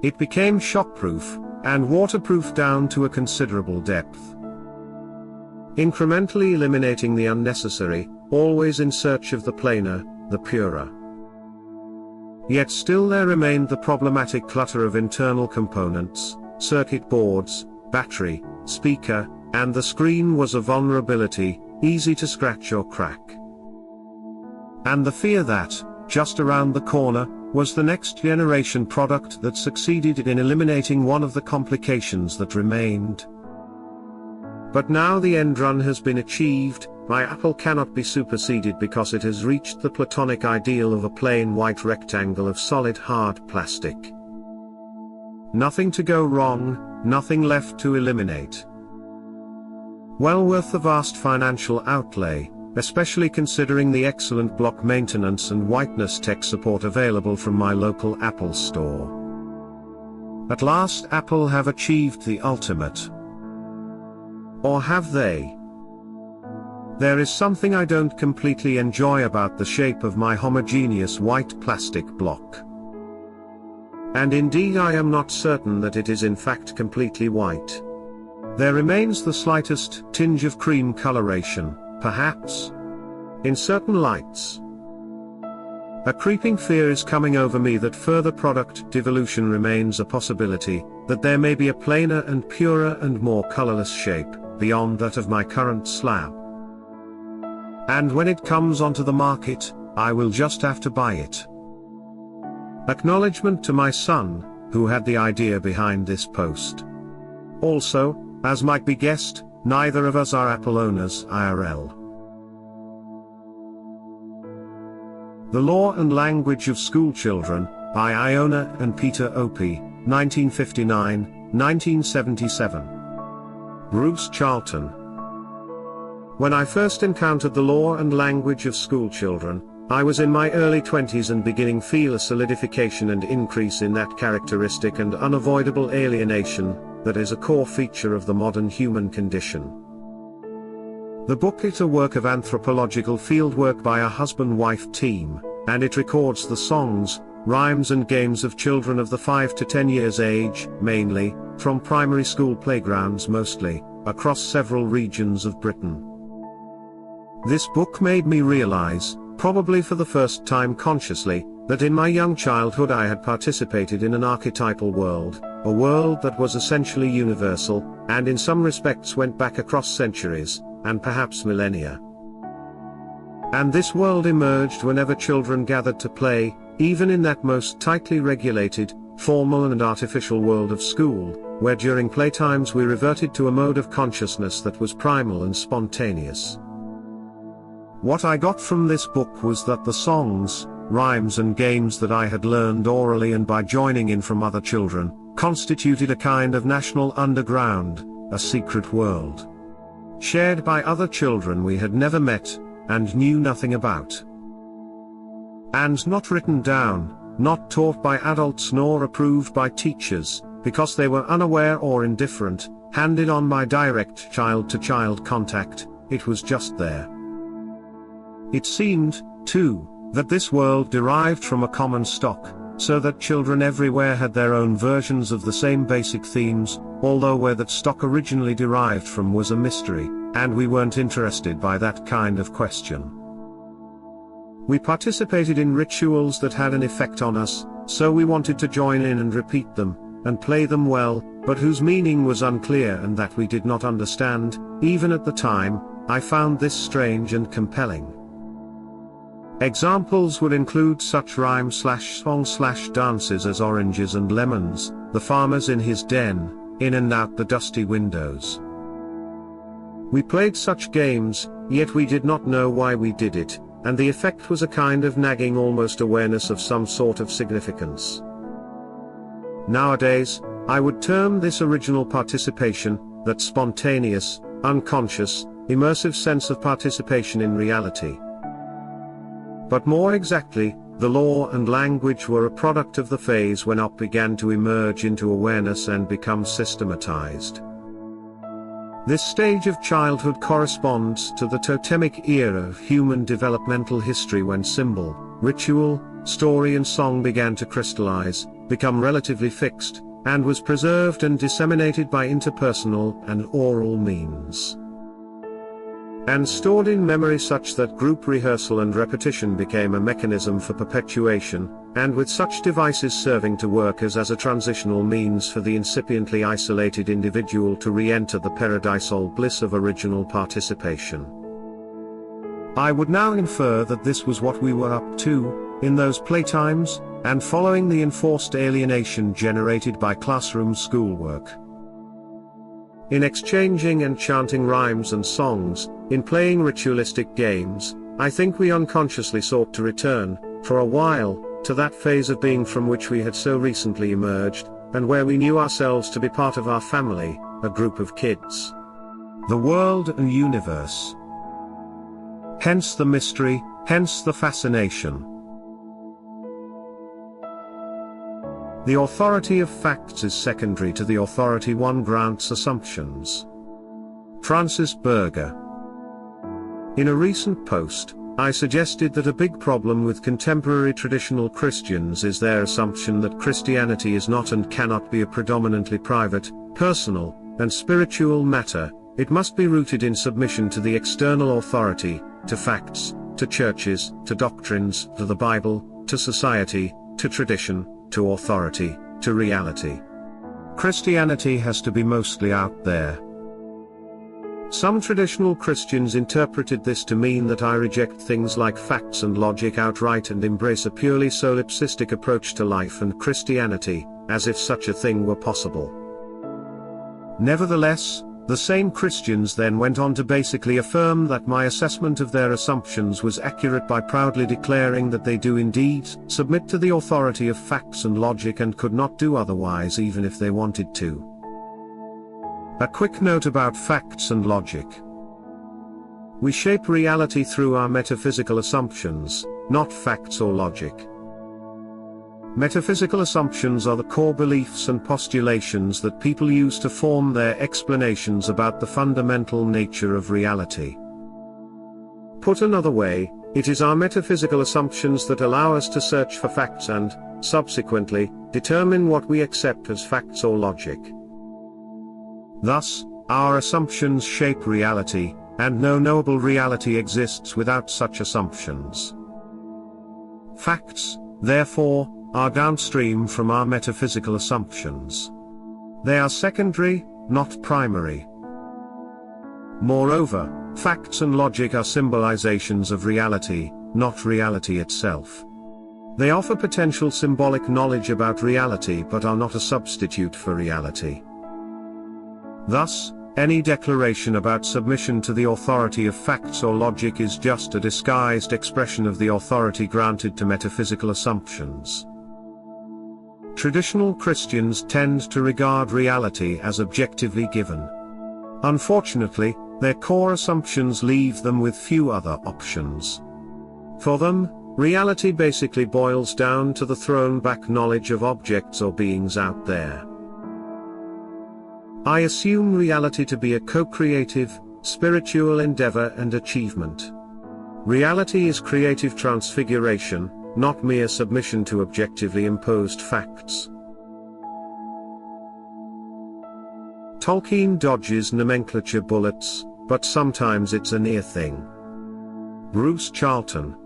It became shockproof, and waterproof down to a considerable depth. Incrementally eliminating the unnecessary, always in search of the plainer, the purer. Yet still there remained the problematic clutter of internal components, circuit boards, battery, speaker, and the screen was a vulnerability, easy to scratch or crack. And the fear that, just around the corner, was the next generation product that succeeded in eliminating one of the complications that remained. But now the end run has been achieved. My Apple cannot be superseded because it has reached the platonic ideal of a plain white rectangle of solid hard plastic. Nothing to go wrong, nothing left to eliminate. Well worth the vast financial outlay, especially considering the excellent block maintenance and whiteness tech support available from my local Apple store. At last Apple have achieved the ultimate. Or have they? There is something I don't completely enjoy about the shape of my homogeneous white plastic block. And indeed I am not certain that it is in fact completely white. There remains the slightest tinge of cream coloration, perhaps, in certain lights. A creeping fear is coming over me that further product devolution remains a possibility, that there may be a plainer and purer and more colorless shape, beyond that of my current slab. And when it comes onto the market, I will just have to buy it. Acknowledgement to my son, who had the idea behind this post. Also, as might be guessed, neither of us are Apple owners IRL. The Law and Language of Schoolchildren, by Iona and Peter Opie, 1959, 1977. Bruce Charlton. When I first encountered the law and language of schoolchildren, I was in my early 20s and beginning feel a solidification and increase in that characteristic and unavoidable alienation that is a core feature of the modern human condition. The book is a work of anthropological fieldwork by a husband-wife team, and it records the songs, rhymes and games of children of the 5 to 10 years age, mainly, from primary school playgrounds mostly, across several regions of Britain. This book made me realize, probably for the first time consciously, that in my young childhood I had participated in an archetypal world, a world that was essentially universal, and in some respects went back across centuries, and perhaps millennia. And this world emerged whenever children gathered to play, even in that most tightly regulated, formal and artificial world of school, where during playtimes we reverted to a mode of consciousness that was primal and spontaneous. What I got from this book was that the songs, rhymes and games that I had learned orally and by joining in from other children, constituted a kind of national underground, a secret world, shared by other children we had never met, and knew nothing about. And not written down, not taught by adults nor approved by teachers, because they were unaware or indifferent, handed on by direct child-to-child contact, it was just there. It seemed, too, that this world derived from a common stock, so that children everywhere had their own versions of the same basic themes, although where that stock originally derived from was a mystery, and we weren't interested by that kind of question. We participated in rituals that had an effect on us, so we wanted to join in and repeat them, and play them well, but whose meaning was unclear and that we did not understand. Even at the time, I found this strange and compelling. Examples would include such rhyme/song/dances as Oranges and Lemons, The Farmer's in His Den, In and Out the Dusty Windows. We played such games, yet we did not know why we did it, and the effect was a kind of nagging almost awareness of some sort of significance. Nowadays, I would term this original participation, that spontaneous, unconscious, immersive sense of participation in reality. But more exactly, the law and language were a product of the phase when Opie began to emerge into awareness and become systematized. This stage of childhood corresponds to the totemic era of human developmental history when symbol, ritual, story and song began to crystallize, become relatively fixed, and was preserved and disseminated by interpersonal and oral means, and stored in memory such that group rehearsal and repetition became a mechanism for perpetuation, and with such devices serving to work as a transitional means for the incipiently isolated individual to re-enter the paradisal bliss of original participation. I would now infer that this was what we were up to, in those playtimes, and following the enforced alienation generated by classroom schoolwork. In exchanging and chanting rhymes and songs, in playing ritualistic games, I think we unconsciously sought to return, for a while, to that phase of being from which we had so recently emerged, and where we knew ourselves to be part of our family, a group of kids. The world and universe. Hence the mystery, hence the fascination. The authority of facts is secondary to the authority one grants assumptions. Francis Berger. In a recent post, I suggested that a big problem with contemporary traditional Christians is their assumption that Christianity is not and cannot be a predominantly private, personal, and spiritual matter. It must be rooted in submission to the external authority, to facts, to churches, to doctrines, to the Bible, to society, to tradition, to authority, to reality. Christianity has to be mostly out there. Some traditional Christians interpreted this to mean that I reject things like facts and logic outright and embrace a purely solipsistic approach to life and Christianity, as if such a thing were possible. Nevertheless, the same Christians then went on to basically affirm that my assessment of their assumptions was accurate by proudly declaring that they do indeed submit to the authority of facts and logic and could not do otherwise even if they wanted to. A quick note about facts and logic. We shape reality through our metaphysical assumptions, not facts or logic. Metaphysical assumptions are the core beliefs and postulations that people use to form their explanations about the fundamental nature of reality. Put another way, it is our metaphysical assumptions that allow us to search for facts and, subsequently, determine what we accept as facts or logic. Thus, our assumptions shape reality, and no knowable reality exists without such assumptions. Facts, therefore, are downstream from our metaphysical assumptions. They are secondary, not primary. Moreover, facts and logic are symbolizations of reality, not reality itself. They offer potential symbolic knowledge about reality but are not a substitute for reality. Thus, any declaration about submission to the authority of facts or logic is just a disguised expression of the authority granted to metaphysical assumptions. Traditional Christians tend to regard reality as objectively given. Unfortunately, their core assumptions leave them with few other options. For them, reality basically boils down to the thrown-back knowledge of objects or beings out there. I assume reality to be a co-creative, spiritual endeavor and achievement. Reality is creative transfiguration, not mere submission to objectively imposed facts. Tolkien dodges nomenclature bullets, but sometimes it's a near thing. Bruce Charlton.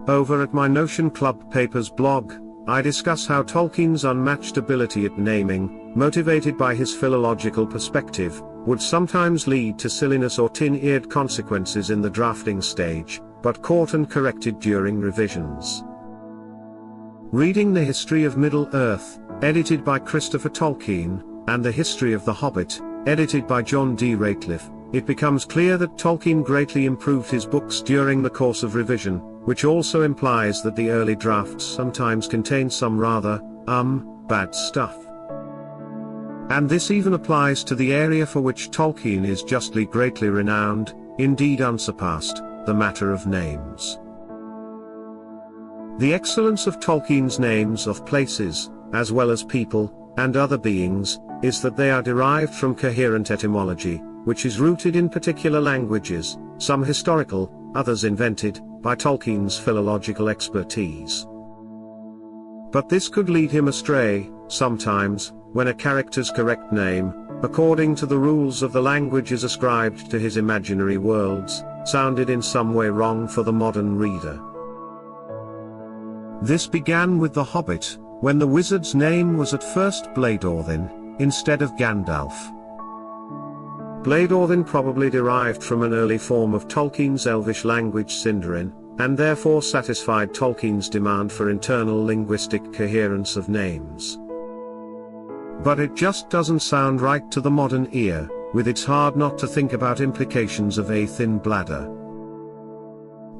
Over at my Notion Club Papers blog, I discuss how Tolkien's unmatched ability at naming, motivated by his philological perspective, would sometimes lead to silliness or tin-eared consequences in the drafting stage, but caught and corrected during revisions. Reading the History of Middle-earth, edited by Christopher Tolkien, and the History of the Hobbit, edited by John D. Rateliff, it becomes clear that Tolkien greatly improved his books during the course of revision, which also implies that the early drafts sometimes contain some rather, bad stuff. And this even applies to the area for which Tolkien is justly greatly renowned, indeed unsurpassed, the matter of names. The excellence of Tolkien's names of places, as well as people, and other beings, is that they are derived from coherent etymology, which is rooted in particular languages, some historical, others invented, by Tolkien's philological expertise. But this could lead him astray, sometimes, when a character's correct name, according to the rules of the languages ascribed to his imaginary worlds, sounded in some way wrong for the modern reader. This began with The Hobbit, when the wizard's name was at first Bladorthin, instead of Gandalf. Bladorthin probably derived from an early form of Tolkien's Elvish language Sindarin, and therefore satisfied Tolkien's demand for internal linguistic coherence of names. But it just doesn't sound right to the modern ear, with its hard not to think about implications of a thin bladder.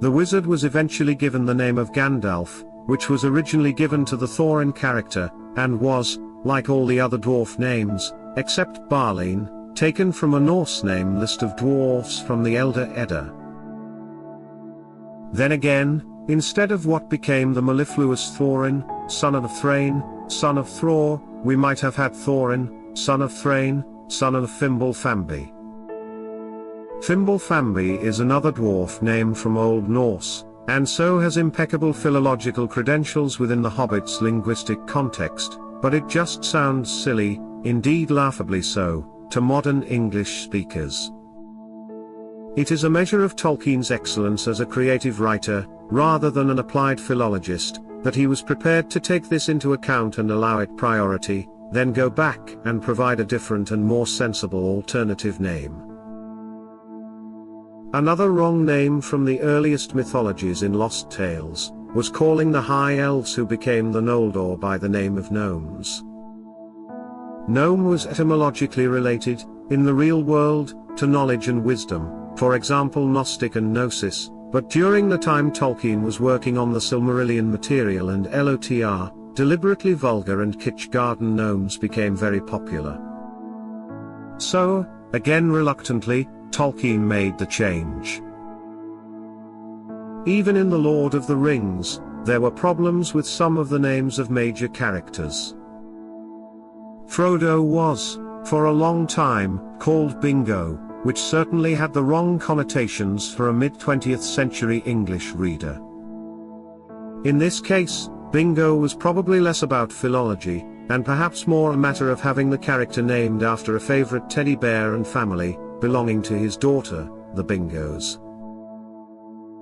The wizard was eventually given the name of Gandalf, which was originally given to the Thorin character, and was, like all the other dwarf names, except Barlin, taken from a Norse name list of dwarfs from the Elder Edda. Then again, instead of what became the mellifluous Thorin, son of Thrain, son of Thror, we might have had Thorin, son of Thrain, son of Fimbulfambi. Fimbulfambi is another dwarf name from Old Norse, and so has impeccable philological credentials within the Hobbit's linguistic context, but it just sounds silly, indeed laughably so, to modern English speakers. It is a measure of Tolkien's excellence as a creative writer, rather than an applied philologist, that he was prepared to take this into account and allow it priority, then go back and provide a different and more sensible alternative name. Another wrong name from the earliest mythologies in Lost Tales, was calling the High Elves who became the Noldor by the name of Gnomes. Gnome was etymologically related, in the real world, to knowledge and wisdom, for example Gnostic and Gnosis, but during the time Tolkien was working on the Silmarillion material and LOTR, deliberately vulgar and kitsch garden gnomes became very popular. So, again reluctantly, Tolkien made the change. Even in The Lord of the Rings, there were problems with some of the names of major characters. Frodo was, for a long time, called Bingo, which certainly had the wrong connotations for a mid-20th century English reader. In this case, Bingo was probably less about philology, and perhaps more a matter of having the character named after a favorite teddy bear and family, belonging to his daughter, the Bingos.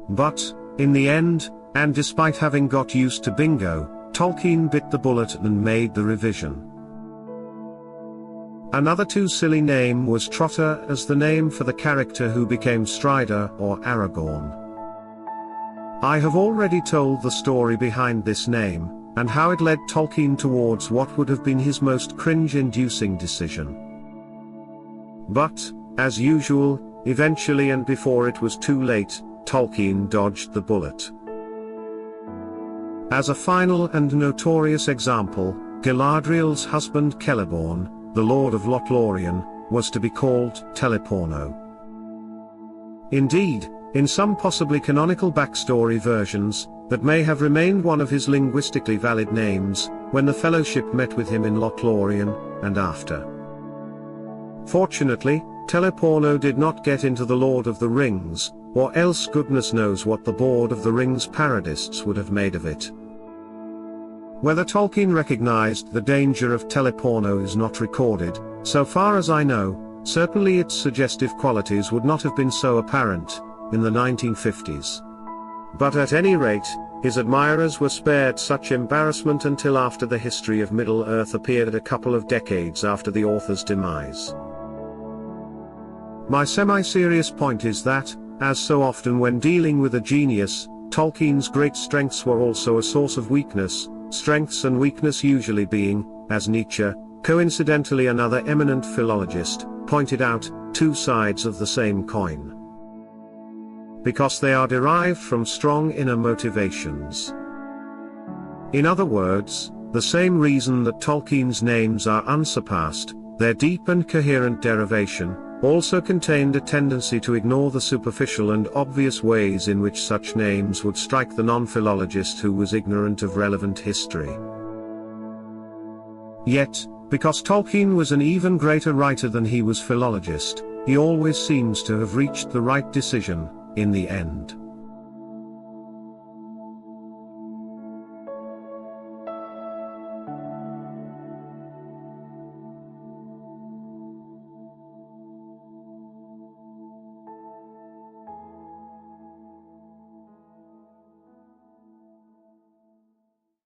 But, in the end, and despite having got used to Bingo, Tolkien bit the bullet and made the revision. Another too silly name was Trotter as the name for the character who became Strider or Aragorn. I have already told the story behind this name, and how it led Tolkien towards what would have been his most cringe-inducing decision. But, as usual, eventually and before it was too late, Tolkien dodged the bullet. As a final and notorious example, Galadriel's husband Celeborn, the Lord of Lothlorien, was to be called Teleporno. Indeed, in some possibly canonical backstory versions, that may have remained one of his linguistically valid names, when the Fellowship met with him in Lothlorien, and after. Fortunately, Teleporno did not get into The Lord of the Rings, or else goodness knows what the Board of the Rings parodists would have made of it. Whether Tolkien recognized the danger of Teleporno is not recorded. So far as I know, certainly its suggestive qualities would not have been so apparent in the 1950s. But at any rate, his admirers were spared such embarrassment until after the History of Middle-earth appeared a couple of decades after the author's demise. My semi-serious point is that, as so often when dealing with a genius, Tolkien's great strengths were also a source of weakness, strengths and weakness usually being, as Nietzsche, coincidentally another eminent philologist, pointed out, two sides of the same coin. Because they are derived from strong inner motivations. In other words, the same reason that Tolkien's names are unsurpassed, their deep and coherent derivation, also contained a tendency to ignore the superficial and obvious ways in which such names would strike the non-philologist who was ignorant of relevant history. Yet, because Tolkien was an even greater writer than he was philologist, he always seems to have reached the right decision, in the end.